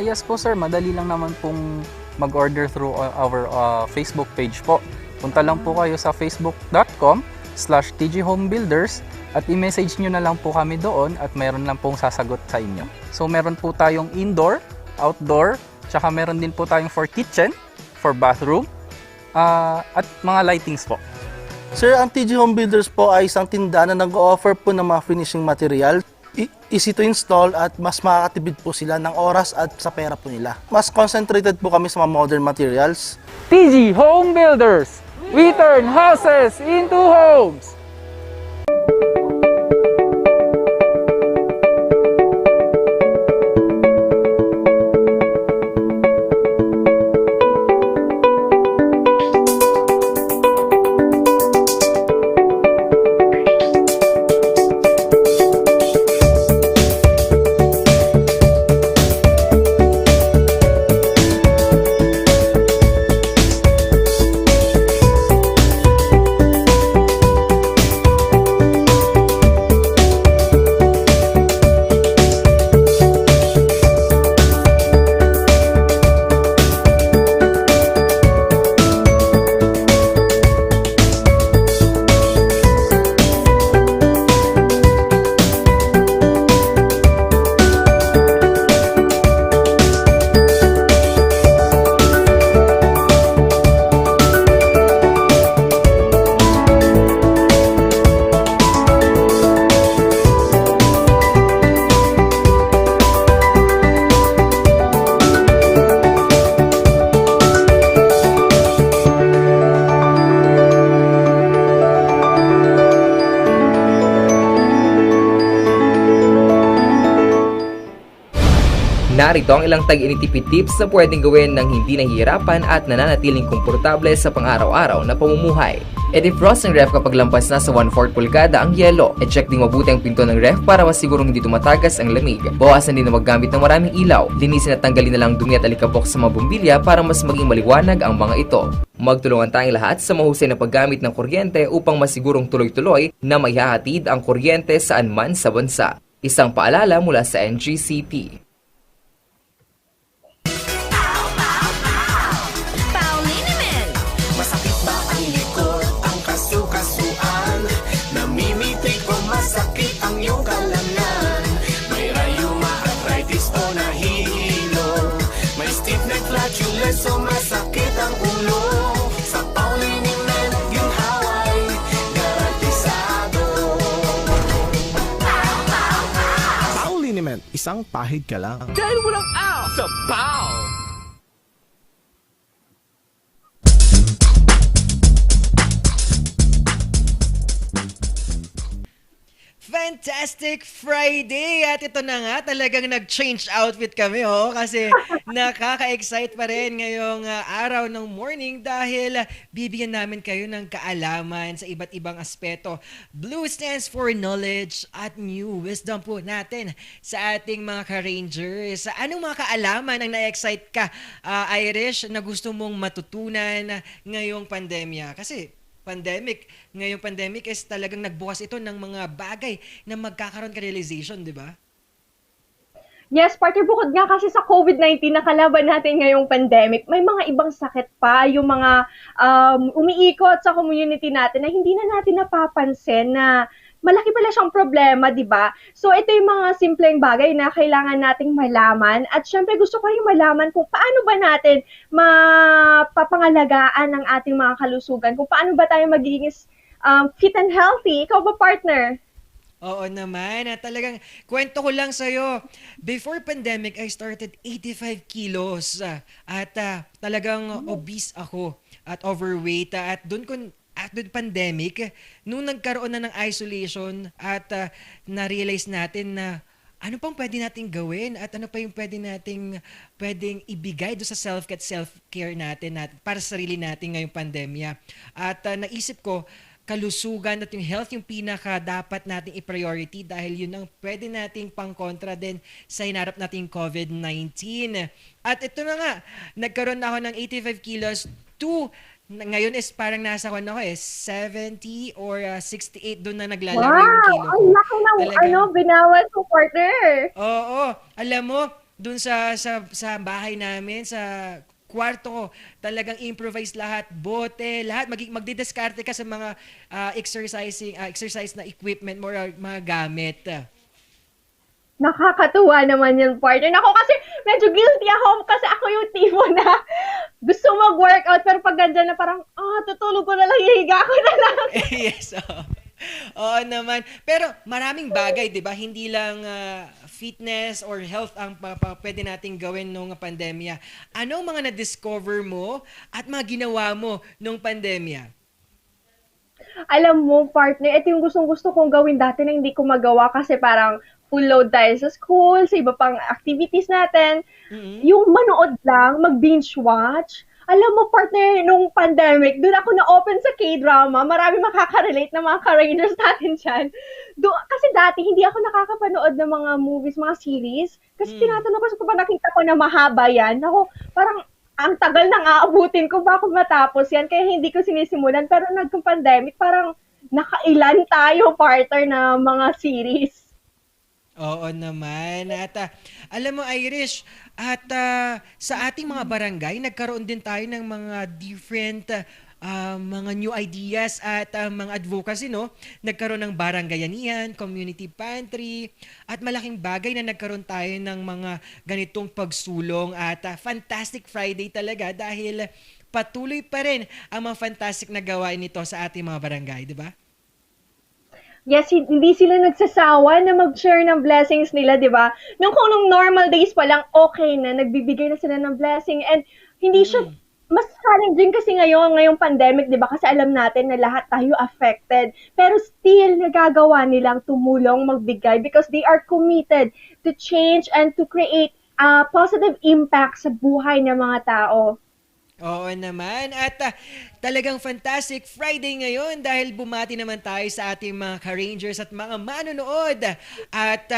Yes po, sir. Madali lang naman pong mag-order through our Facebook page po. Punta lang po kayo sa facebook.com/tjhomebuilders at i-message nyo na lang po kami doon at meron lang pong sasagot sa inyo. So meron po tayong indoor, outdoor, tsaka meron din po tayong for kitchen, for bathroom, at mga lightings po. Sir, ang TG Home Builders po ay isang tindahan na nag-offer po ng mga finishing material. Easy to install at mas makakatipid po sila ng oras at sa pera po nila. Mas concentrated po kami sa mga modern materials. TG Home Builders! We turn houses into homes! Narito ang ilang tag-initipid tips na pwedeng gawin ng hindi nahihirapan at nananatiling komportable sa pang-araw-araw na pamumuhay. I-defrost ng ref kapag lampas na sa 1/4 pulgada ang yelo. I-check din mabuti ang pinto ng ref para masigurong hindi tumatagas ang lamig. Bawasan din na maggamit ng maraming ilaw. Linisin at tanggalin na lang dumi at alikabok sa mga bumbilya para mas maging maliwanag ang mga ito. Magtulungan tayong lahat sa mahusay na paggamit ng kuryente upang masigurong tuloy-tuloy na maihahatid ang kuryente saan man sa bansa. Isang paalala mula sa NGCP. Masakit ba ang likod, ang kasu-kasuan? Namimitik o masakit ang iyong kalamnan? May rayuma, arthritis o nahihilo? May stiff neck, flatulence o masakit ang ulo? Sa Pauliniment, ginhaway, garantisado. Pauliniment, isang pahid ka lang. Dahil walang out sa Pau! Fantastic Friday! At ito na nga, talagang nag-change outfit kami kasi nakaka-excite pa rin ngayong araw ng morning dahil bibigyan namin kayo ng kaalaman sa iba't ibang aspeto. Blue stands for knowledge at new wisdom po natin sa ating mga ka-rangers. Anong mga kaalaman ang na-excite ka, Irish, na gusto mong matutunan ngayong pandemya? Kasi ngayong pandemic is talagang nagbukas ito ng mga bagay na magkakaroon ka realization, di ba? Yes, partner, bukod nga kasi sa COVID-19 na kalaban natin ngayong pandemic, may mga ibang sakit pa, yung mga umiikot sa community natin na hindi na natin napapansin na malaki pala siyang problema, di ba? So ito yung mga simpleng bagay na kailangan nating malaman at syempre gusto ko rin malaman kung paano ba natin mapapangalagaan ang ating mga kalusugan, kung paano ba tayo magiging fit and healthy. Ikaw ba, partner? Oo naman. At talagang kwento ko lang sa'yo. Before pandemic, I started 85 kilos. Talagang obese ako at overweight. At doon after pandemic, nung nagkaroon na ng isolation at na-realize natin na ano pang pwede nating gawin at ano pa yung pwedeng ibigay do sa self-care natin para sa sarili natin ngayong pandemya. At naisip ko, kalusugan at yung health yung pinaka dapat nating i-priority dahil yun ang pwede nating pang-kontra din sa hinarap nating COVID-19. At ito na nga, nagkaroon na ako ng 85 kilos to ngayon is parang nasa ko na ako 70 or 68 doon na naglalaro yung kilo ko. Ang laki ng binawas ko, partner. Oo, alam mo, doon sa bahay namin, sa kwarto ko, talagang improvise lahat, bote, lahat. Magdidiskarte ka sa mga exercise na equipment mo or mga gamit. Nakakatuwa naman yung partner. Ako kasi medyo guilty ako kasi ako yung tipo na gusto mag-workout pero pag ganyan na parang, tutulog ko na lang, hihiga ko na lang. Yes, oo naman. Pero maraming bagay, di ba? Hindi lang fitness or health ang pwede nating gawin nung pandemya. Anong mga na-discover mo at mga ginawa mo nung pandemya? Alam mo, partner, ito yung gustong-gusto kong gawin dati na hindi ko magawa kasi parang full load tayo sa school, sa iba pang activities natin. Mm-hmm. Yung manood lang, mag-binge watch. Alam mo, partner, nung pandemic, doon ako na-open sa K-drama. Marami makaka-relate na mga ka-rangers natin dyan. Kasi dati, hindi ako nakakapanood ng mga movies, mga series. Kasi tinatanong ko sa nakita ko na mahaba yan. Ako, parang ang tagal nang aabutin ko bago matapos yan. Kaya hindi ko sinisimulan. Pero nagka-pandemic, parang nakailan tayo, partner, na mga series. Oo naman. At alam mo, Irish, at sa ating mga barangay, nagkaroon din tayo ng mga different mga new ideas at mga advocacy, no? Nagkaroon ng barangayanian, community pantry, at malaking bagay na nagkaroon tayo ng mga ganitong pagsulong at Fantastic Friday talaga dahil patuloy pa rin ang mga fantastic na gawain nito sa ating mga barangay, di ba? Yes, hindi sila nagsasawa na mag-share ng blessings nila, di ba? Nung normal days pa lang, okay na, nagbibigay na sila ng blessing. And hindi siya, mas challenging kasi ngayong pandemic, di ba? Kasi alam natin na lahat tayo affected. Pero still, nagagawa nilang tumulong, magbigay because they are committed to change and to create a positive impact sa buhay ng mga tao. Oo naman. At talagang Fantastic Friday ngayon dahil bumati naman tayo sa ating mga ka-rangers at mga manonood at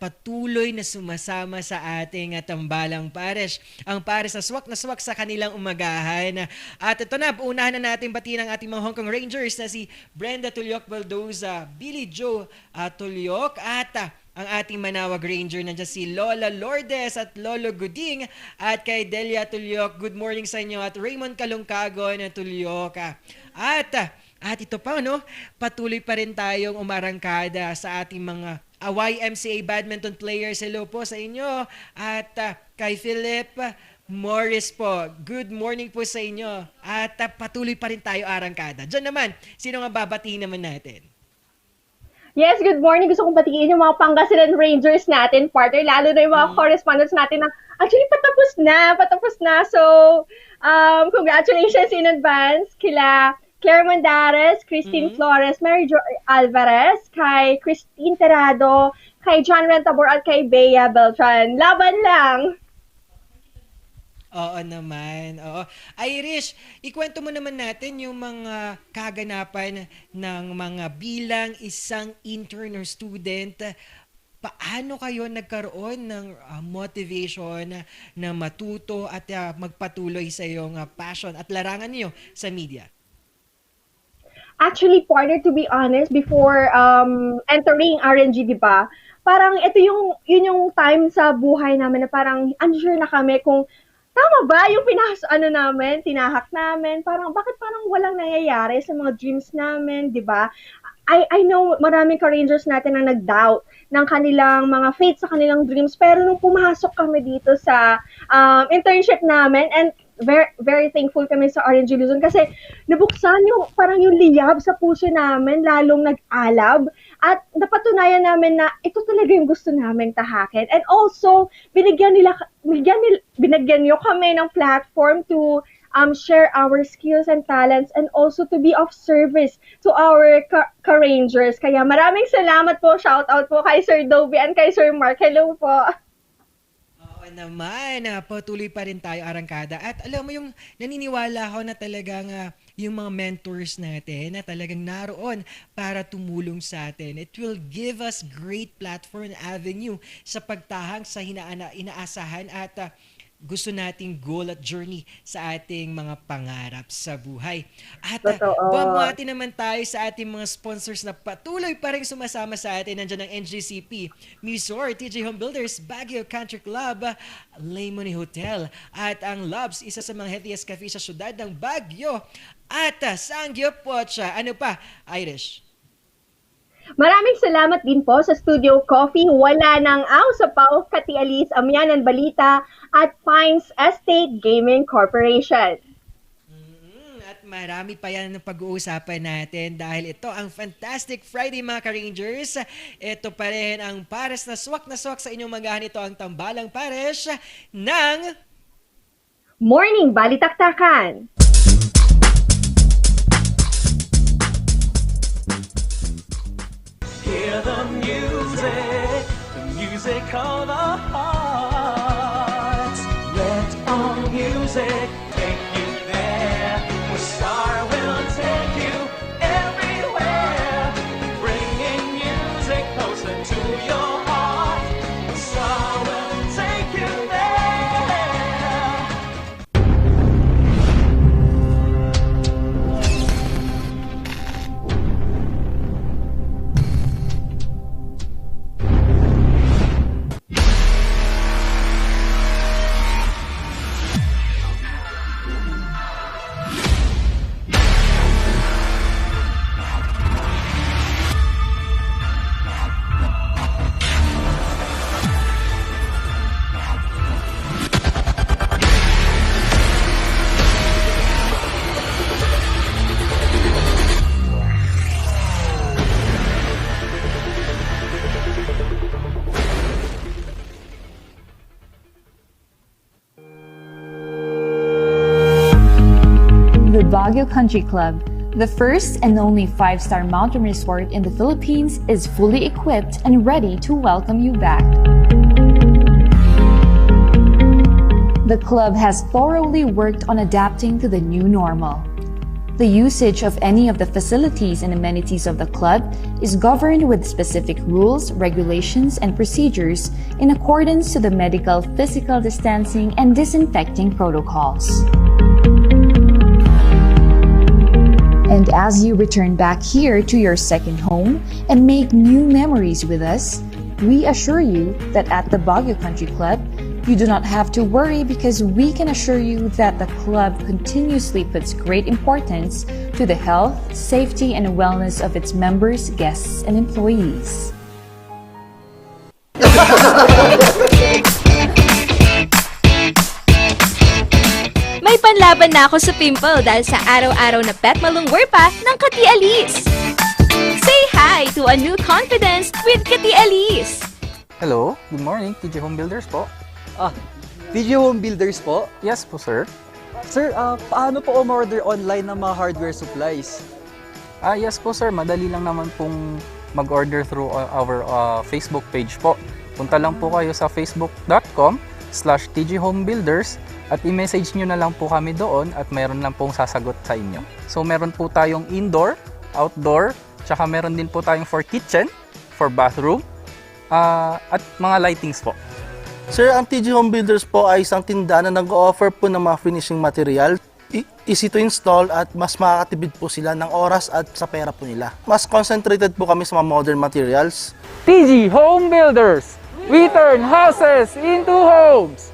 patuloy na sumasama sa ating tambalang pares. Ang pares na swak sa kanilang umagahan. At ito na, unahan na natin batiin ang ating mga Hong Kong Rangers na si Brenda Tulyok Baldoza, Billy Joe Tulyok at ang ating Manawag Ranger nandiyan si Lola Lourdes at Lolo Guding at kay Delia Tulyok. Good morning sa inyo at Raymond Kalungkago na Tulyok. At ito pa, no? Patuloy pa rin tayong umarangkada sa ating mga YMCA badminton players. Hello po sa inyo. At kay Philip Morris po, good morning po sa inyo. At patuloy pa rin tayo arangkada. Diyan naman, sino nga babatiin naman natin? Yes, good morning. Gusto kong batiin yung mga Pangasinan Rangers natin, partner, lalo na yung mga correspondents natin na actually patapos na. So, congratulations in advance kila Claire Mandares, Christine Flores, Mary Jo Alvarez, kay Christine Terrado, kay John Rentabor at kay Bea Beltran. Laban lang! Oo naman, oo. Irish, ikwento mo naman natin yung mga kaganapan ng mga bilang isang intern or student. Paano kayo nagkaroon ng motivation na matuto at magpatuloy sa iyong passion at larangan niyo sa media? Actually, partner, to be honest, before entering RNG, di ba? Parang ito yun yung time sa buhay namin na parang unsure na kami kung tama ba yung namin, tinahak namin, parang bakit parang walang nangyayari sa mga dreams namin, di ba? I know maraming ka-rangers natin ang nag-doubt ng kanilang mga faith sa kanilang dreams, pero nung pumasok kami dito sa internship namin, and very, very thankful kami sa RNG Luzon kasi nabuksan yung parang yung liyab sa puso namin, lalong nag-alab at napatunayan namin na ito talaga yung gusto naming tahakin. And also, binigyan niyo kami ng platform to share our skills and talents and also to be of service to our ka-rangers. Kaya maraming salamat po, shout out po kay Sir Dobie and kay Sir Mark. Hello po. Oo naman, patuloy pa rin tayo arangkada. At alam mo yung naniniwala ako na talagang yung mga mentors natin na talagang naroon para tumulong sa atin. It will give us great platform and avenue sa pagtahang sa inaasahan at gusto nating goal at journey sa ating mga pangarap sa buhay. At buwabati naman tayo sa ating mga sponsors na patuloy pa rin sumasama sa atin. Nandiyan ang NGCP, Musor, TJ Home Builders, Baguio Country Club, Lemony Hotel, at ang Loves, isa sa mga healthiest cafe sa syudad ng Baguio, at Sanggyeopotcha. Ano pa, Irish? Maraming salamat din po sa Studio Coffee, Wala Nang Aw sa Pau, Katialis, Amyanan Balita, at Pines Estate Gaming Corporation. At marami pa yan ng pag-uusapan natin dahil ito ang Fantastic Friday mga ka-Rangers. Ito pa rin ang pares na swak sa inyong magahan. Ito ang tambalang pares ng Morning Balitaktakan. Hear the music of the heart. Let all music take you there. Where Star will take you everywhere. Bringing music closer to your heart. Star will take you there. The Baguio Country Club, the first and only 5-star mountain resort in the Philippines, is fully equipped and ready to welcome you back. The club has thoroughly worked on adapting to the new normal. The usage of any of the facilities and amenities of the club is governed with specific rules, regulations, and procedures in accordance to the medical, physical distancing, and disinfecting protocols. And as you return back here to your second home and make new memories with us, we assure you that at the Baguio Country Club, you do not have to worry because we can assure you that the club continuously puts great importance to the health, safety, and wellness of its members, guests, and employees. May panlaban na ako sa pimple dahil sa araw-araw na pet malungwer pa ng Kati Alice. Say hi to a new confidence with Kati Alice. Hello, good morning, TJ Home Builders po. TJ Home Builders po? Yes po, sir. Sir, paano po umorder online ng mga hardware supplies? Yes po sir, madali lang naman pong mag-order through our Facebook page po. Punta lang po kayo sa facebook.com/tghomebuilders at i-message nyo na lang po kami doon at meron lang pong sasagot sa inyo. So meron po tayong indoor, outdoor, tsaka meron din po tayong for kitchen, for bathroom, at mga lightings po. Sir, ang TG Home Builders po ay isang tindahan na nag-offer po ng mga finishing material. Easy to install at mas makakatipid po sila ng oras at sa pera po nila. Mas concentrated po kami sa mga modern materials. TG Home Builders, we turn houses into homes!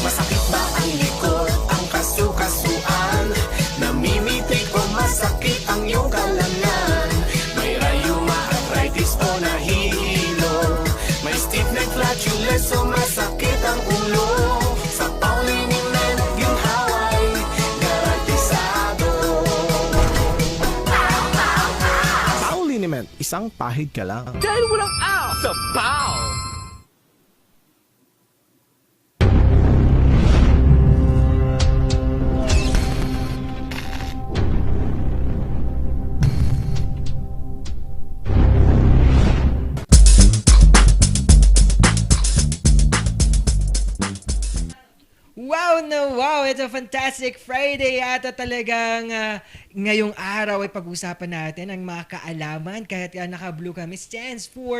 Masakit ba ang likod, ang kasu-kasuan? Namimitik o masakit ang iyong kalamnan? May rayuma, arthritis o nahihilo? May stiff neck, flatulence o masakit ang ulo? Sa Pauliniment, ginhaway, garantisado. Pauliniment, isang pahid ka lang. Dahil walang out sa Pau! Wow na wow! It's a fantastic Friday at talagang ngayong araw ay pag-usapan natin ang mga kaalaman kahit naka-blue kami stands for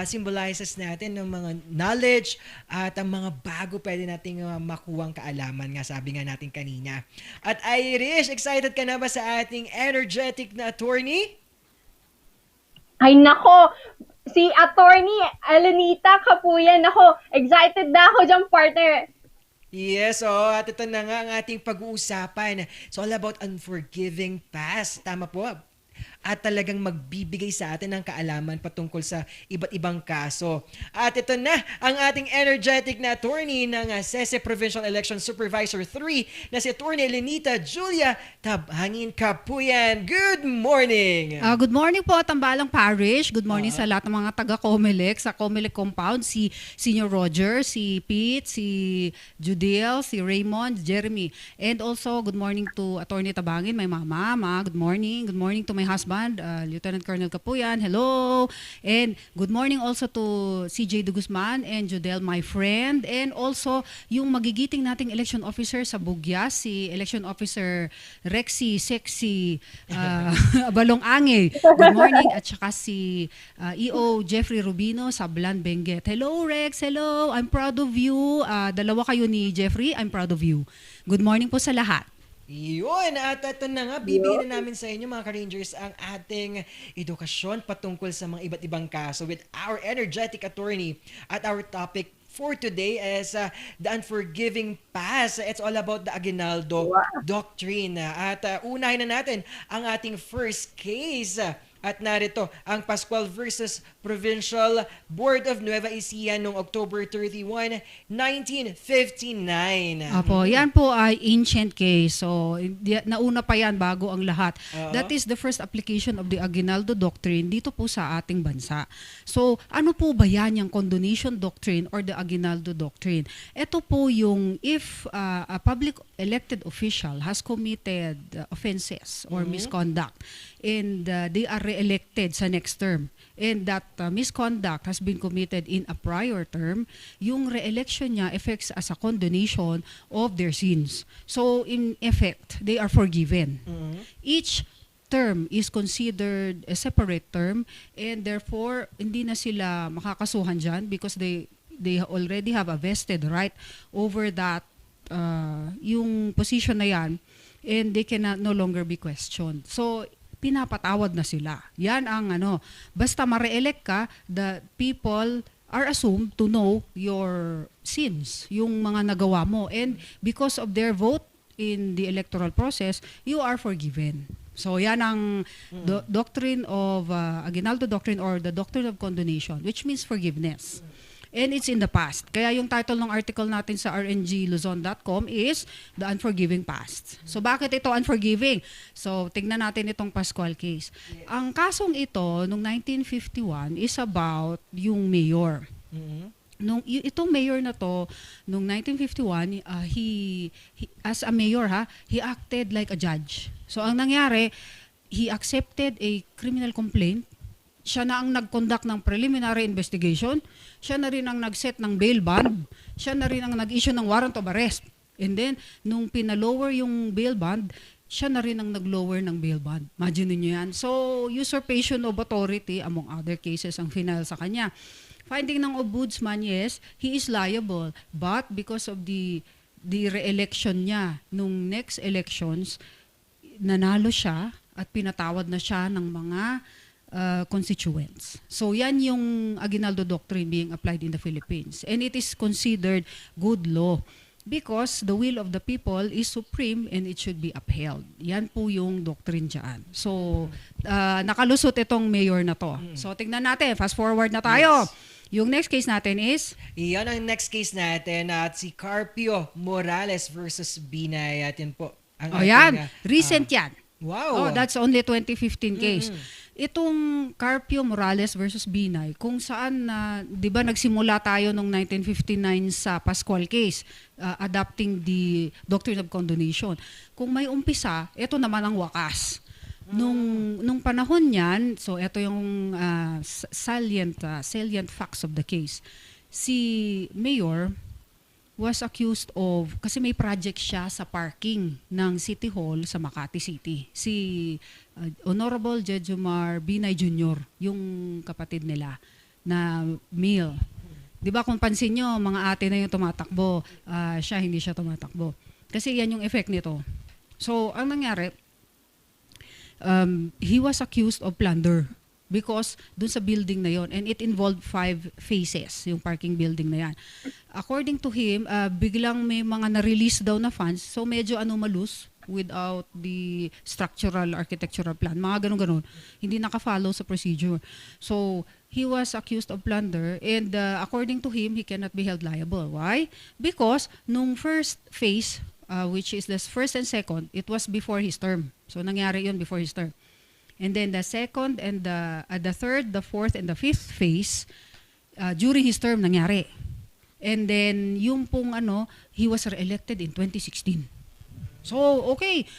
symbolizes natin ng mga knowledge at ang mga bago pwede nating makuwang kaalaman nga sabi nga natin kanina. At Irish, excited ka na ba sa ating energetic na attorney? Ay nako, si Attorney Alanita Kapuyan, nako, excited na ako dyan, partner. Yes, at ito na nga ang ating pag-uusapan. It's all about unforgiving past. Tama po. At talagang magbibigay sa atin ng kaalaman patungkol sa iba't ibang kaso. At ito na ang ating energetic na attorney ng SESE Provincial Election Supervisor 3 na si Attorney Lenita Julia Tabhangin Kapuyan. Good morning! Good morning po, Tambalang Parish. Good morning sa lahat ng mga taga-Comelec, sa Comelec Compound, si Senior Roger, si Pete, si Judel, si Raymond, Jeremy. And also, good morning to Attorney Tabangin, my mama. Good morning. Good morning to my husband, Lieutenant Colonel Kapuyan. Hello. And good morning also to CJ De Guzman and Judel, my friend. And also, yung magigiting nating election officer sa Bugya, si Election Officer Rexy Sexy Balong Ange. Good morning. At saka si EO Jeffrey Rubino sa Blan Benguet. Hello, Rex. Hello. I'm proud of you. Dalawa kayo ni Jeffrey. I'm proud of you. Good morning po sa lahat. Yun, at ito na nga, bibigyan na namin sa inyo mga ka-Rangers ang ating edukasyon patungkol sa mga iba't ibang kaso with our energetic attorney. At our topic for today is the unforgiving past. It's all about the Aguinaldo Doctrine. At unahin na natin ang ating first case. At narito ang Pascual versus Provincial Board of Nueva Ecija noong October 31, 1959. Apo, yan po ay ancient case. So, nauna pa yan bago ang lahat. Oo. That is the first application of the Aguinaldo Doctrine dito po sa ating bansa. So, ano po ba yan yung condonation doctrine or the Aguinaldo Doctrine? Ito po yung if a public elected official has committed offenses or misconduct and they are re-elected sa next term and that misconduct has been committed in a prior term, yung re-election niya affects as a condonation of their sins. So in effect, they are forgiven. Each term is considered a separate term and therefore hindi na sila makakasuhan dyan because they already have a vested right over that yung position na yan and they cannot no longer be questioned. So pinapatawad na sila. Yan ang basta ma-re-elect ka, the people are assumed to know your sins, yung mga nagawa mo. And because of their vote in the electoral process, you are forgiven. So yan ang doctrine of Aguinaldo Doctrine or the doctrine of condonation, which means forgiveness. And it's in the past. Kaya yung title ng article natin sa rngluzon.com is The Unforgiving Past. So bakit ito unforgiving? So tingnan natin itong Pascual case. Ang kasong ito noong 1951 is about yung mayor. Itong mayor na to noong 1951 he as a mayor he acted like a judge. So ang nangyari, he accepted a criminal complaint. Siya na ang nag-conduct ng preliminary investigation. Siya na rin ang nag-set ng bail bond. Siya na rin ang nag-issue ng warrant of arrest. And then, nung pinalower yung bail bond, siya na rin ang nag-lower ng bail bond. Imagine niyo yan. So, usurpation of authority, among other cases, ang final sa kanya. Finding ng ombudsman, yes, he is liable. But because of the re-election niya nung next elections, nanalo siya at pinatawad na siya ng mga constituents. So yan yung Aguinaldo Doctrine being applied in the Philippines. And it is considered good law because the will of the people is supreme and it should be upheld. Yan po yung doctrine dyan. So nakalusot itong mayor na to. So tingnan natin, fast forward na tayo. Yes. Yung next case natin is? Iyan ang next case natin at si Carpio Morales versus Binay. At yun po. Yan. Recent yan. Wow. That's only 2015 case. Itong Carpio Morales versus Binay, kung saan, di ba nagsimula tayo noong 1959 sa Pascual case, adopting the doctrine of condonation. Kung may umpisa, ito naman ang wakas. Nung panahon niyan, so ito yung salient facts of the case. Si Mayor was accused of, kasi may project siya sa parking ng City Hall sa Makati City. Si Honorable Jejomar Binay Jr., yung kapatid nila, na male. Di ba kung pansin nyo, mga ate na yung tumatakbo, siya hindi siya tumatakbo. Kasi yan yung effect nito. So, ang nangyari, he was accused of plunder because dun sa building na yon, and it involved 5 phases, yung parking building na yan. According to him, biglang may mga na-release daw na funds, so medyo anomalous without the structural architectural plan, mga ganun-ganun. Hindi naka-follow sa procedure. So, he was accused of plunder and according to him, he cannot be held liable. Why? Because nung first phase, which is the first and second, it was before his term. So, nangyari yun before his term. And then the second and the third, the fourth, and the fifth phase, during his term nangyari. And then yung pong he was re-elected in 2016. So, okay,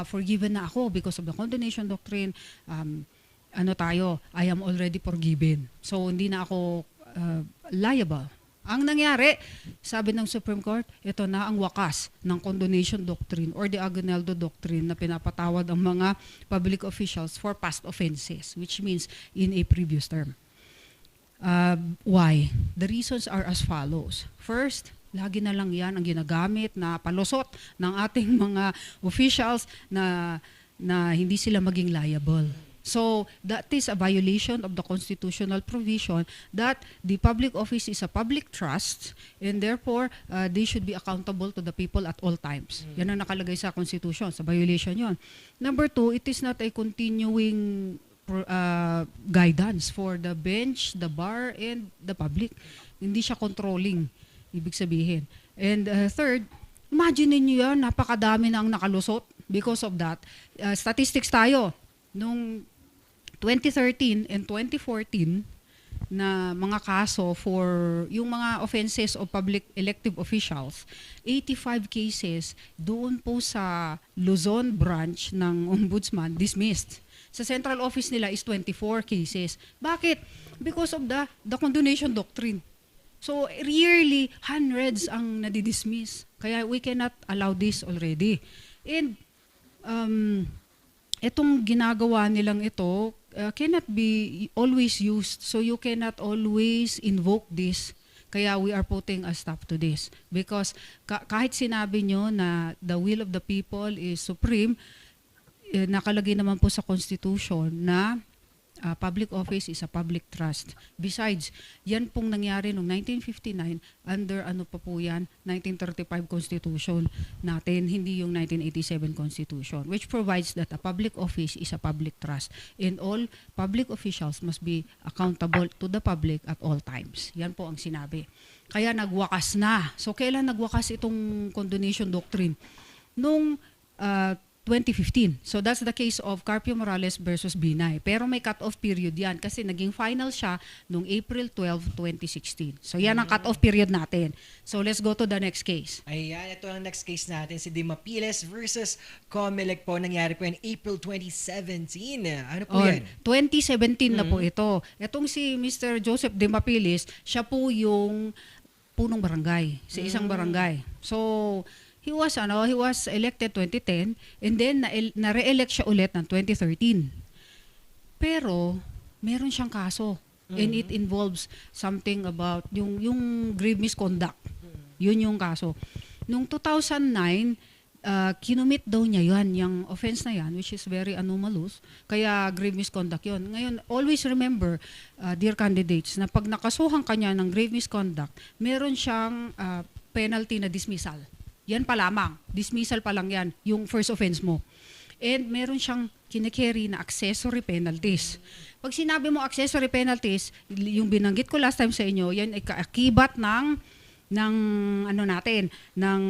forgiven na ako because of the condonation doctrine. I am already forgiven. So, hindi na ako liable. Ang nangyari, sabi ng Supreme Court, ito na ang wakas ng condonation doctrine or the Aguinaldo Doctrine na pinapatawad ang mga public officials for past offenses, which means in a previous term. Why? The reasons are as follows. First, lagi na lang yan ang ginagamit na palusot ng ating mga officials na hindi sila maging liable. So, that is a violation of the constitutional provision that the public office is a public trust and therefore, they should be accountable to the people at all times. Yan ang nakalagay sa Constitution, sa violation yon. Number 2, it is not a continuing guidance for the bench, the bar, and the public. Hindi siya controlling, ibig sabihin. And third, imagine niyo yan, napakadami na ang nakalusot because of that. Statistics tayo, nung 2013 and 2014, na mga kaso for yung mga offenses of public elective officials, 85 cases doon po sa Luzon branch ng Ombudsman dismissed. Sa central office nila is 24 cases. Bakit? Because of the condonation doctrine. So yearly, hundreds ang nadidismiss. Kaya we cannot allow this already. And itong ginagawa nilang ito cannot be always used. So you cannot always invoke this. Kaya we are putting a stop to this. Because kahit sinabi nyo na the will of the people is supreme, nakalagay naman po sa Constitution na public office is a public trust. Besides, yan pong nangyari noong 1959 under ano pa po yan, 1935 Constitution natin, hindi yung 1987 Constitution, which provides that a public office is a public trust and all public officials must be accountable to the public at all times. Yan po ang sinabi. Kaya nagwakas na. So kailan nagwakas itong condonation doctrine? Nung 2015. So that's the case of Carpio Morales versus Binay. Pero may cut-off period yan kasi naging final siya noong April 12, 2016. So yan ang cut-off period natin. So let's go to the next case. Ayan, ito ang next case natin, si Dimapiles versus Comelec po. Nangyari po yan April 2017. Ano po yan? 2017 na po ito. Itong si Mr. Joseph Dimapiles, siya po yung punong barangay, sa isang barangay. So he was elected 2010 and then na-re-elect siya ulit ng 2013. Pero meron siyang kaso and it involves something about yung grave misconduct. Yun yung kaso. Nung 2009, kinumit daw niya yung offense na yan, which is very anomalous, kaya grave misconduct yun. Ngayon, always remember, dear candidates, na pag nakasuhan ka niya ng grave misconduct, meron siyang penalty na dismissal. Yan pa lamang. Dismissal pa lang yan, yung first offense mo. And meron siyang kinikerry na accessory penalties. Pag sinabi mo accessory penalties, yung binanggit ko last time sa inyo, yan ay kaakibat ng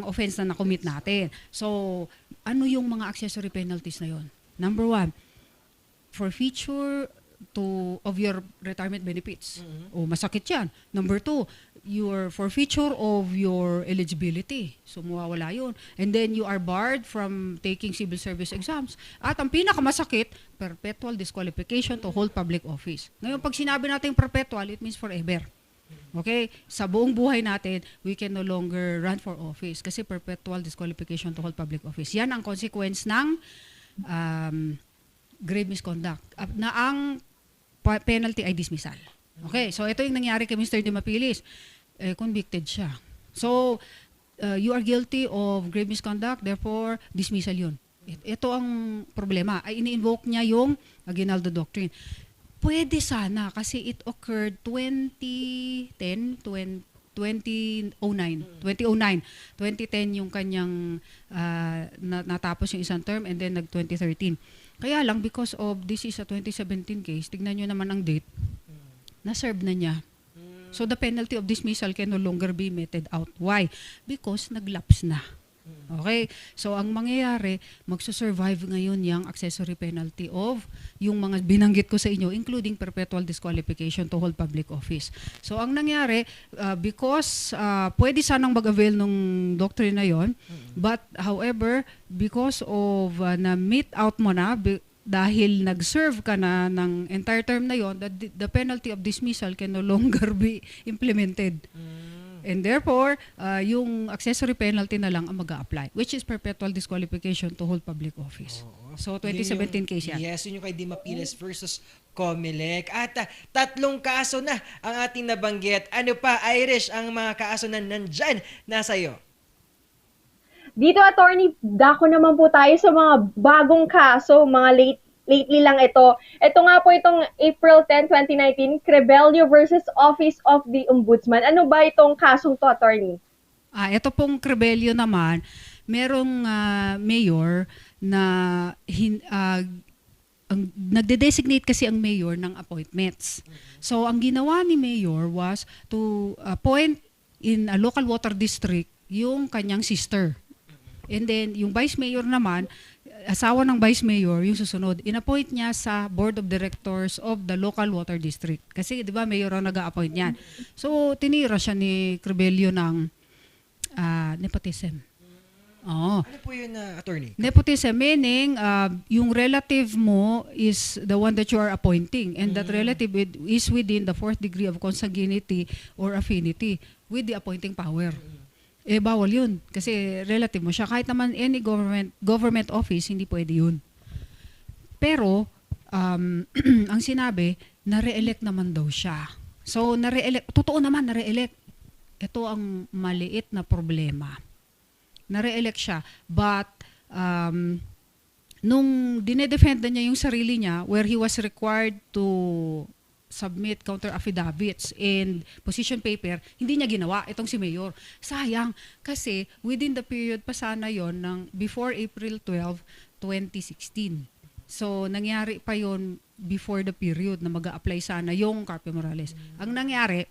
offense na nakomit natin. So, ano yung mga accessory penalties na yon? Number 1, forfeiture of your retirement benefits. O masakit yan. Number 2, your forfeiture of your eligibility. So mawawala yun. And then you are barred from taking civil service exams. At ang pinakamasakit, perpetual disqualification to hold public office. Ngayon, pag sinabi natin perpetual, it means forever. Okay? Sa buong buhay natin, we can no longer run for office kasi perpetual disqualification to hold public office. Yan ang consequence ng grave misconduct. Na ang penalty ay dismissal. Okay, so ito yung nangyari kay Mr. Dimapiles. Convicted siya. So, you are guilty of grave misconduct, therefore, dismissal yun. Ito ang problema. Ay ini-invoke niya yung Aguinaldo Doctrine. Pwede sana kasi it occurred 2010, 2009. 2010 yung kanyang natapos yung isang term and then nag-2013. Kaya lang, because of this is a 2017 case, tignan nyo naman ang date, na-serve na niya. So the penalty of dismissal can no longer be meted out. Why? Because nag-lapse na. Okay? So ang mangyayari, magsusurvive ngayon yung accessory penalty of yung mga binanggit ko sa inyo, including perpetual disqualification to hold public office. So ang nangyari, because pwede sanang mag-avail ng doctrine na yon, but however, because of na-meet out mo na, dahil nag-serve ka na ng entire term na yon, the penalty of dismissal can no longer be implemented. And therefore, yung accessory penalty na lang ang mag-a-apply, which is perpetual disqualification to hold public office. So, 2017 case yan. Yes, yun yung kay Dimapiles versus Comelec. At tatlong kaso na ang ating nabanggit. Ano pa, Irish, ang mga kaso na nandyan nasa'yo? Dito, attorney, dako naman po tayo sa mga bagong kaso, mga lately lang ito. Ito nga po itong April 10, 2019, Crebelio versus Office of the Ombudsman. Ano ba itong kasong to, attorney? Ito pong Crebelio naman, merong mayor na nagde-designate kasi ang mayor ng appointments. So ang ginawa ni mayor was to appoint in a local water district yung kanyang sister. And then yung vice mayor naman, asawa ng vice mayor, yung susunod, inappoint niya sa board of directors of the local water district. Kasi 'di ba mayor ang nag-a-appoint niyan. So tinira siya ni Crebello ng nepotism. Oo. Ano po yun, attorney? Nepotism meaning yung relative mo is the one that you are appointing, and that relative is within the fourth degree of consanguinity or affinity with the appointing power. Eh bawal yun kasi relative mo siya. Kahit naman any government office, hindi pwede yun. Pero ang sinabi, na-re-elect naman daw siya. So na-re-elect, totoo naman na-re-elect. Ito ang maliit na problema. Na-re-elect siya. But, nung dinedefend na niya yung sarili niya, where he was required to submit counter affidavits and position paper, hindi niya ginawa itong si Mayor. Sayang, kasi within the period pa sana yon ng before April 12, 2016. So, nangyari pa yon before the period na mag-a-apply sana yung Carpio Morales. Ang nangyari,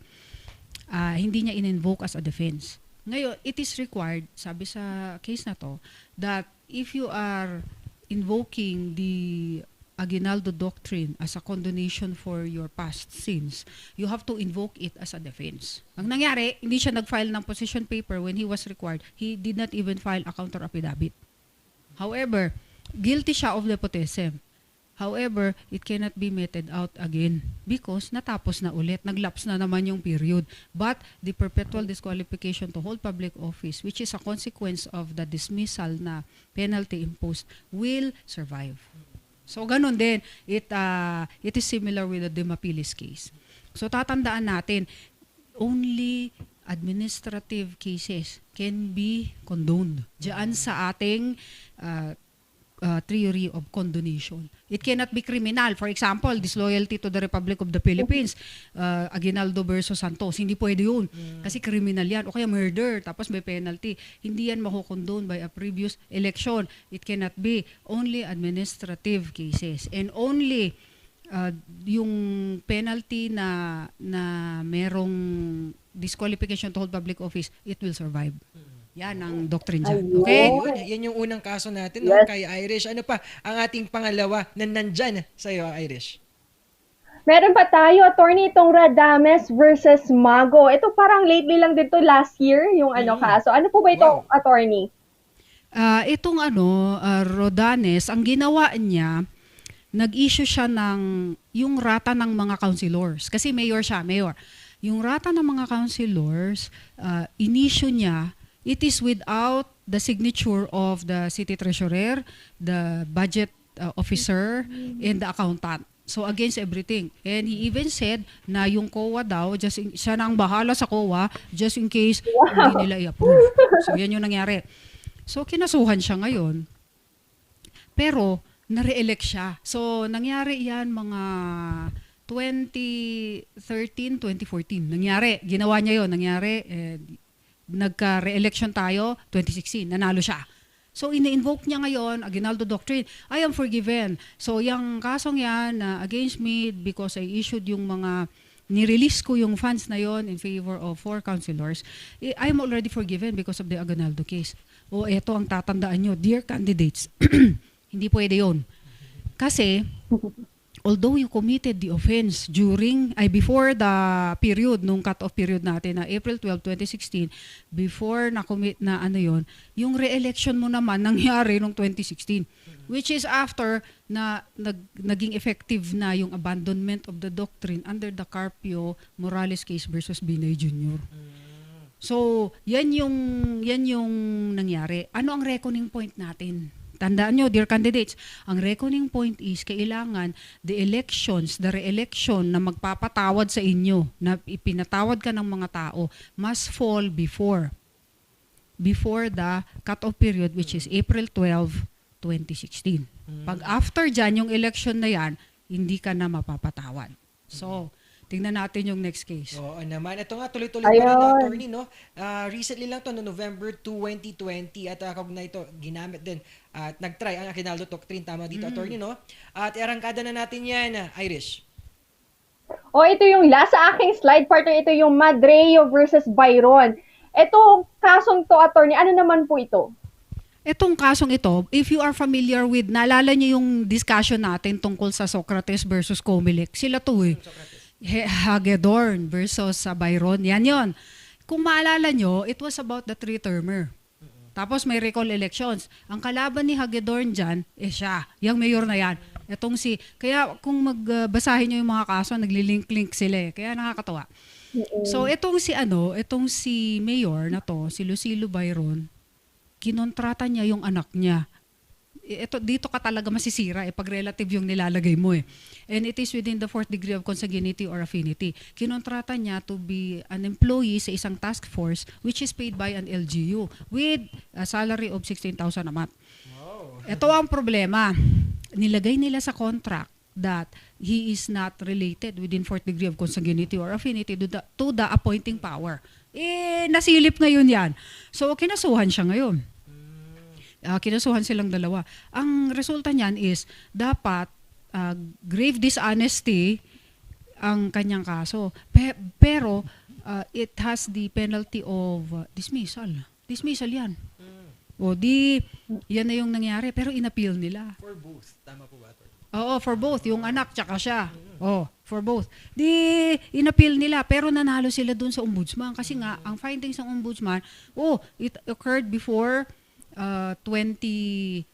hindi niya in-invoke as a defense. Ngayon, it is required, sabi sa case na to, that if you are invoking the Aguinaldo Doctrine as a condonation for your past sins, you have to invoke it as a defense. Ang nangyari, hindi siya nag-file ng position paper when he was required. He did not even file a counter affidavit. However, guilty siya of nepotism. However, it cannot be meted out again because natapos na ulit. Naglaps na naman yung period. But the perpetual disqualification to hold public office, which is a consequence of the dismissal na penalty imposed, will survive. So, ganun din. It is similar with the Demapilis case. So, tatandaan natin, only administrative cases can be condoned diyan sa ating theory of condonation. It cannot be criminal. For example, disloyalty to the Republic of the Philippines, Aguinaldo versus Santos. Hindi pwede yun. Kasi criminal yan. O kaya murder, tapos may penalty. Hindi yan makukondone by a previous election. It cannot be. Only administrative cases. And only yung penalty na merong disqualification to hold public office, it will survive. Yan ang doctrine dyan. Okay? Yan yung unang kaso natin, no, kay Irish. Ano pa ang ating pangalawa na nandyan sa'yo, Irish? Meron pa tayo, attorney, itong Radames versus Mago. Ito parang lately lang dito last year, yung kaso. Ano po ba ito, attorney? Itong Rodanes, ang ginawa niya, nag-issue siya ng yung rata ng mga councilors. Kasi mayor siya, mayor. Yung rata ng mga councilors, in-issue niya, it is without the signature of the city treasurer, the budget officer, and the accountant. So against everything. And he even said na yung COA daw, siya na ang bahala sa COA just in case hindi nila i-approve. So yan yung nangyari. So kinasuhan siya ngayon. Pero na-re-elect siya. So nangyari yan mga 2013, 2014. Nangyari. Ginawa niya yon. Nangyari. Nagka-re-election tayo, 2016, nanalo siya. So, ina-invoke niya ngayon, Aguinaldo Doctrine, I am forgiven. So, yung kasong yan against me because I issued yung mga, nirelease ko yung funds na yon in favor of 4 councilors, I am already forgiven because of the Aguinaldo case. O, eto ang tatandaan nyo, dear candidates, hindi pwede yon. Kasi, although you committed the offense before the period, nung cut-off period natin na April 12, 2016, before na-commit na yung re-election mo naman nangyari nung 2016, which is after na naging effective na yung abandonment of the doctrine under the Carpio Morales case versus Binay Jr. So, yan yung nangyari. Ano ang reckoning point natin? Tandaan nyo, dear candidates, ang reckoning point is kailangan the re-election na magpapatawad sa inyo, na ipinatawad ka ng mga tao, must fall before the cut-off period, which is April 12, 2016. Pag after dyan, yung election na yan, hindi ka na mapapatawad. So, Tingnan natin yung next case. Oo naman. Ito nga, tuloy-tuloy pa rin na Ayun. attorney, no? Recently lang to no November 2, 2020 at kaugnay ito, ginamit din at nag-try ang Aguinaldo Doctrine. Tama dito, attorney, no? At arangkada na natin yan, Irish. Ito yung last sa aking slide, partner. Ito yung Madreo versus Byron. Ito, kasong to, attorney, ano naman po ito? Etong kasong ito, if you are familiar with, naalala niyo yung discussion natin tungkol sa Socrates versus Comelec. Sila to eh. Hagedorn versus Byron. Yan yon. Kung maalala nyo, it was about the three-termer. Tapos may recall elections. Ang kalaban ni Hagedorn dyan, siya. Yung mayor na yan. Kaya kung magbasahin nyo yung mga kaso, naglilink-link sila eh. Kaya nakakatawa. So itong si mayor na to, si Lucilo Byron, kinontrata niya yung anak niya. Dito ka talaga masisira pag relative yung nilalagay mo eh. And it is within the fourth degree of consanguinity or affinity. Kinontrata niya to be an employee sa isang task force which is paid by an LGU with a salary of 16,000 a month. Ito ang problema. Nilagay nila sa contract that he is not related within fourth degree of consanguinity or affinity to the appointing power. Nasilip ngayon yan. So, kinasuhan siya ngayon. Kinasuhan silang dalawa. Ang resulta niyan is, dapat grave dishonesty ang kanyang kaso. Pero, it has the penalty of dismissal. Dismissal yan. Yan na yung nangyari. Pero inappeal nila. For both. Tama po ba, attorney? Oo, for both. Yung anak tsaka siya. For both. Inappeal nila. Pero nanalo sila dun sa ombudsman. Kasi nga, ang findings ng ombudsman, it occurred before 2016,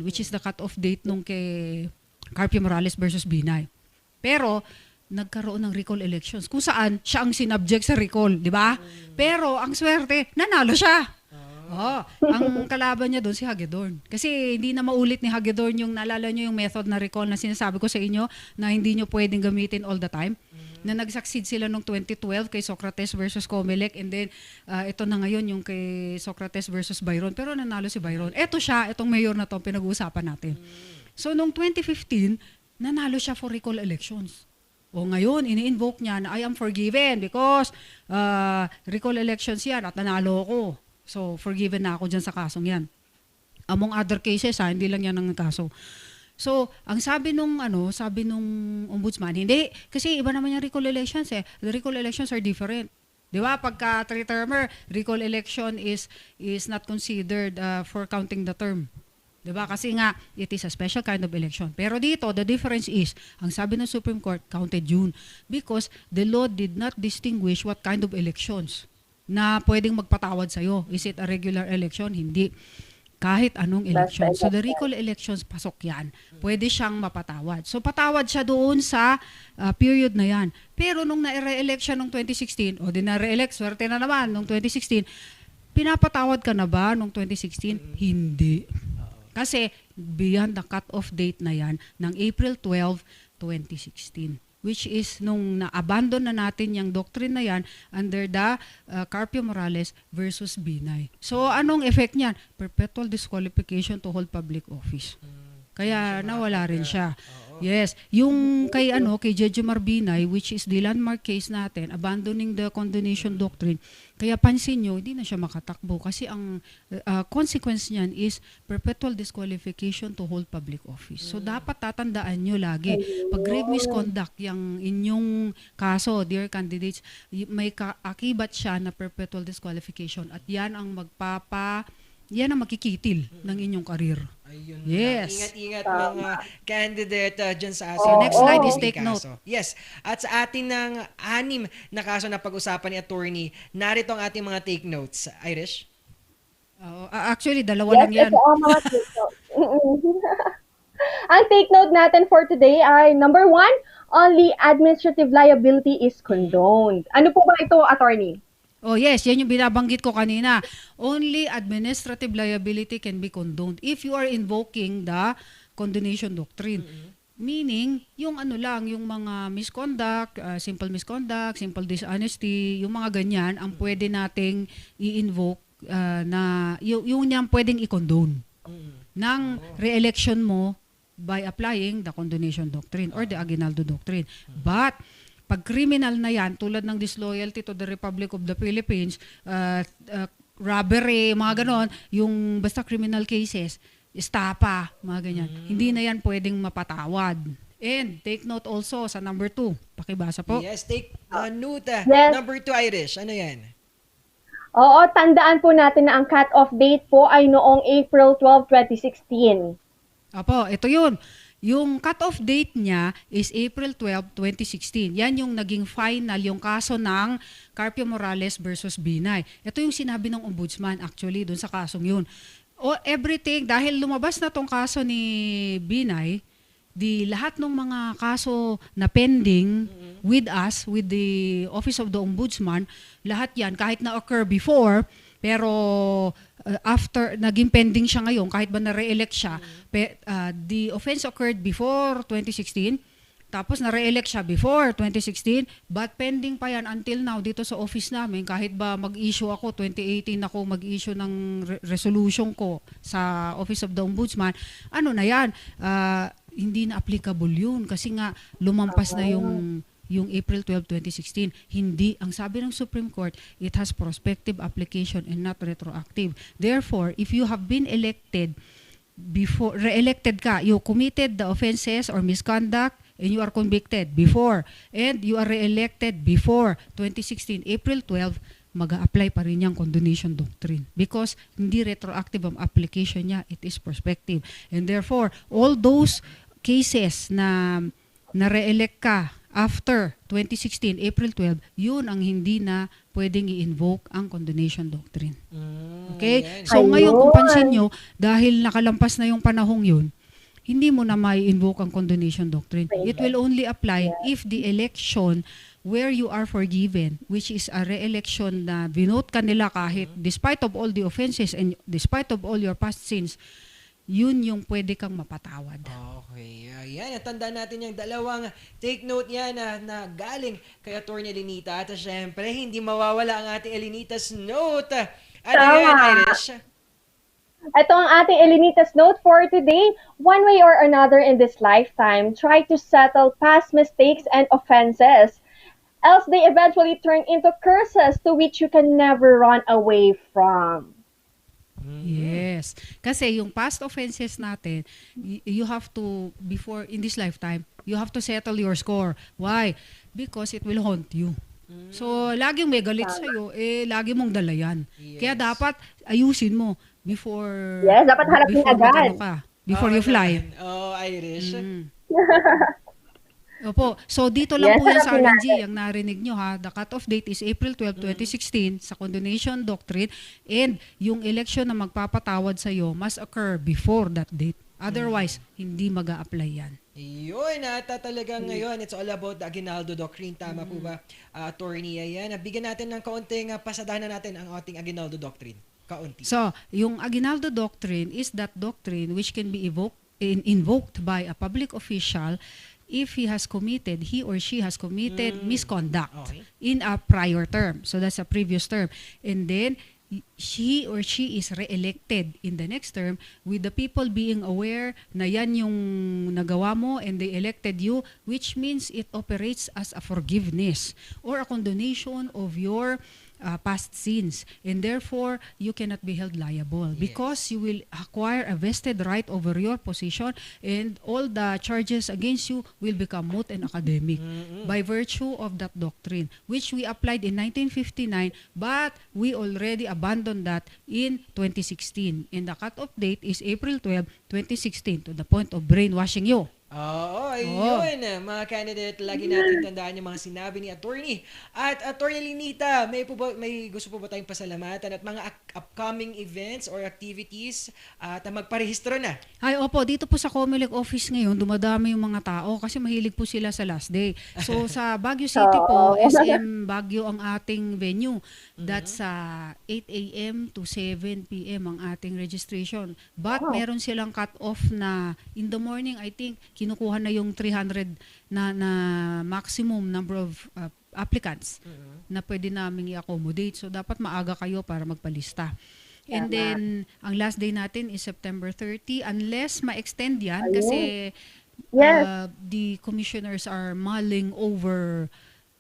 which is the cut-off date nung kay Carpio Morales versus Binay. Pero, nagkaroon ng recall elections kung saan siya ang sinubject sa recall, di ba? Pero, ang swerte, nanalo siya. Ang kalaban niya doon si Hagedorn. Kasi hindi na maulit ni Hagedorn yung, naalala niyo yung method na recall na sinasabi ko sa inyo na hindi niyo pwedeng gamitin all the time. Na nag-succeed sila noong 2012 kay Socrates versus Comelec, and then ito na ngayon yung kay Socrates versus Byron. Pero nanalo si Byron. Itong mayor na to pinag-uusapan natin. So noong 2015, nanalo siya for recall elections. Ngayon, ini-invoke niya na I am forgiven because recall elections yan at nanalo ko. So forgiven na ako dyan sa kasong yan. Among other cases, hindi lang yan ang kaso. So, ang sabi nung ombudsman, hindi, kasi iba naman yung recall elections eh. The recall elections are different. Di ba? Pagka three-termer, recall election is not considered for counting the term. Di ba? Kasi nga, it is a special kind of election. Pero dito, the difference is, ang sabi ng Supreme Court, counted June. Because the law did not distinguish what kind of elections na pwedeng magpatawad sa'yo. Is it a regular election? Hindi. Kahit anong election. So the recall elections, pasok yan. Pwede siyang mapatawad. So patawad siya doon sa period na yan. Pero nung na-re-elect siya noong 2016, di na-re-elect, swerte na naman, noong 2016, pinapatawad ka na ba noong 2016? Hindi. Kasi beyond the cut-off date na yan ng April 12, 2016. Which is nung na-abandon na natin yung doctrine na yan under the Carpio Morales versus Binay. So, anong effect niyan? Perpetual disqualification to hold public office. Kaya nawala rin siya. Yes, yung kay Jejo Marbinay, which is the landmark case natin, abandoning the condonation doctrine. Kaya pansin nyo, hindi na siya makatakbo kasi ang consequence niyan is perpetual disqualification to hold public office. So dapat tatandaan nyo lagi, pag grave misconduct yung inyong kaso, dear candidates, may akibat siya na perpetual disqualification at yan ang makikitil ng inyong karir. Ayun. Yes. Ingat-ingat mga candidate dyan sa ating So next slide is take kaso. note. Yes. At sa atin ng 6 na kaso na pag-usapan ni attorney, narito ang ating mga take notes. Irish? Actually, dalawa lang yan. Ito ang mga take notes. Ang take note natin for today ay number 1, only administrative liability is condoned. Ano po ba ito, attorney? Yes, yan yung binabanggit ko kanina. Only administrative liability can be condoned if you are invoking the condonation doctrine. Meaning, yung yung mga misconduct, simple dishonesty, yung mga ganyan, ang pwede nating i-invoke na yung niyang pwedeng i-condone ng re-election mo by applying the condonation doctrine or the Aguinaldo doctrine. But, Pag criminal na yan, tulad ng disloyalty to the Republic of the Philippines, robbery, mga ganon, yung basta criminal cases, estapa, mga ganyan. Hindi na yan pwedeng mapatawad. And take note also sa number 2. Pakibasa po. Yes, take note. Yes. Number 2, Irish. Ano yan? Oo, tandaan po natin na ang cut-off date po ay noong April 12, 2016. Apo, ito yun. Yung cut-off date niya is April 12, 2016. Yan yung naging final, yung kaso ng Carpio Morales versus Binay. Ito yung sinabi ng ombudsman actually doon sa kasong yun. Everything, dahil lumabas na tong kaso ni Binay, di lahat ng mga kaso na pending with us, with the Office of the Ombudsman, lahat yan, kahit na-occur before, pero after, naging pending siya ngayon, kahit ba na-re-elect siya, the offense occurred before 2016, tapos na-re-elect siya before 2016, but pending pa yan until now dito sa office namin, kahit ba mag-issue ako, 2018 ako mag-issue ng resolution ko sa Office of the Ombudsman, ano na yan, hindi na applicable yun kasi nga lumampas na yung April 12, 2016. Hindi, ang sabi ng Supreme Court, it has prospective application and not retroactive. Therefore, if you have been elected before, re-elected ka, you committed the offenses or misconduct and you are convicted before, and you are re-elected before 2016, April 12, mag-a-apply pa rin yung condonation doctrine because hindi retroactive ang application niya, it is prospective. And therefore, all those cases na re-elect ka after 2016, April 12, yun ang hindi na pwedeng i-invoke ang condonation doctrine. Okay? So ngayon, kung pansin nyo, dahil nakalampas na yung panahong yun, hindi mo na may invoke ang condonation doctrine. It will only apply if the election where you are forgiven, which is a re-election na binote ka nila kahit despite of all the offenses and despite of all your past sins, yun yung pwede kang mapatawad. Okay. Ayan, natandaan natin yung dalawang take note yan na galing kay Atty. Elenita. At syempre, hindi mawawala ang ating Elenita's note. Ano yan, Irish? Ito ang ating Elenita's note for today. One way or another in this lifetime, try to settle past mistakes and offenses, else they eventually turn into curses to which you can never run away from. Yes. Kasi yung past offenses natin, you have to, before, in this lifetime, you have to settle your score. Why? Because it will haunt you. So, laging may galit sa'yo, lagi mong dala yan. Kaya dapat ayusin mo before, dapat harapin agad. Before you fly. Irish. Opo. So, dito lang po yan sa RNG, ang narinig nyo ha. The cutoff date is April 12, 2016 sa condonation doctrine, and yung election na magpapatawad sa'yo must occur before that date. Otherwise, hindi mag-a-apply yan. Yun, talagang ngayon, it's all about the Aguinaldo Doctrine. Tama po ba, attorney? Ayan, bigyan natin ng kaunting pasadahan natin ang ating Aguinaldo Doctrine. Kaunti. So, yung Aguinaldo Doctrine is that doctrine which can be invoked by a public official if he or she has committed misconduct in a prior term. So that's a previous term. And then, he or she is re-elected in the next term with the people being aware na yan yung nagawa mo and they elected you, which means it operates as a forgiveness or a condonation of your past sins, and therefore you cannot be held liable because you will acquire a vested right over your position, and all the charges against you will become moot and academic by virtue of that doctrine, which we applied in 1959, but we already abandoned that in 2016, and the cutoff date is April 12, 2016, to the point of brainwashing you. Ayun. Mga candidate, lagi natin tandaan yung mga sinabi ni attorney. At Attorney Linita, may gusto po ba tayong pasalamatan at mga upcoming events or activities at magparehistro na? Ay, opo, dito po sa Comelec office ngayon, dumadami yung mga tao kasi mahilig po sila sa last day. So sa Baguio City po, SM Baguio ang ating venue. That's 8 a.m. to 7 p.m. ang ating registration. But meron silang cut-off na in the morning, I think, kinukuha na yung 300 na maximum number of applicants na pwede namin i-accommodate. So, dapat maaga kayo para magpalista. And then, ang last day natin is September 30 unless ma-extend yan kasi the commissioners are mulling over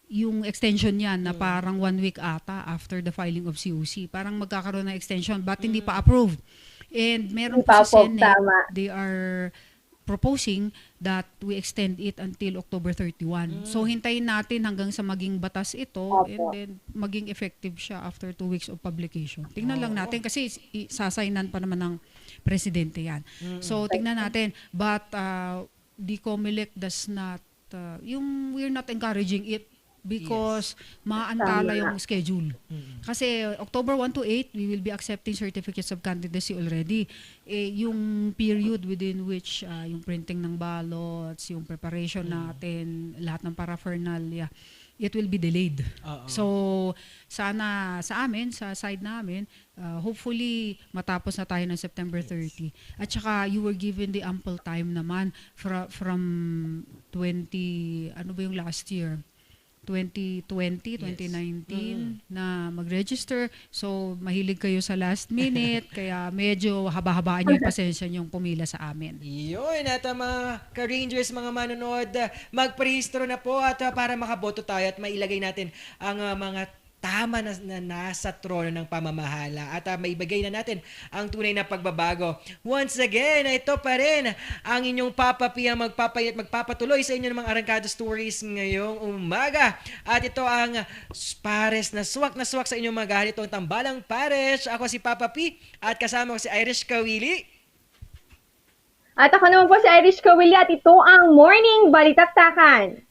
yung extension niyan na parang 1 week ata after the filing of COC. Parang magkakaroon ng extension but hindi pa approved. And meron Hindi po pa sa po, Senate, tama. they are proposing that we extend it until October 31. So hintayin natin hanggang sa maging batas ito and Opo. then maging effective siya after 2 weeks of publication. Tingnan lang natin kasi sasaynan pa naman ng presidente yan. So tingnan natin. But the COMELEC does not, we're not encouraging it because maantala yung schedule. Kasi October 1 to 8, we will be accepting certificates of candidacy already. Yung period within which yung printing ng ballots, yung preparation natin, lahat ng paraphernalia, it will be delayed. So, sana sa amin, sa side namin, hopefully matapos na tayo ng September 30. At saka you were given the ample time naman from 20, ano ba yung last year? 2020, 2019 na mag-register. So, mahilig kayo sa last minute, kaya medyo haba-habaan yung pasensya niyong pumila sa amin. Yun, at mga ka-Rangers, mga manonood, magparehistro na po at para makaboto tayo at mailagay natin ang mga tama na nasa trono ng pamamahala at maibigay na natin ang tunay na pagbabago. Once again, ito pa rin ang inyong Papa P ang magpapatuloy sa inyo ng mga arangkada stories ngayong umaga. At ito ang pares na swak sa inyong mga ito ang Tambalang Pares. Ako si Papa P at kasama ko si Irish Kawili. At ako naman po si Irish Kawili at ito ang Morning Balitaktakan.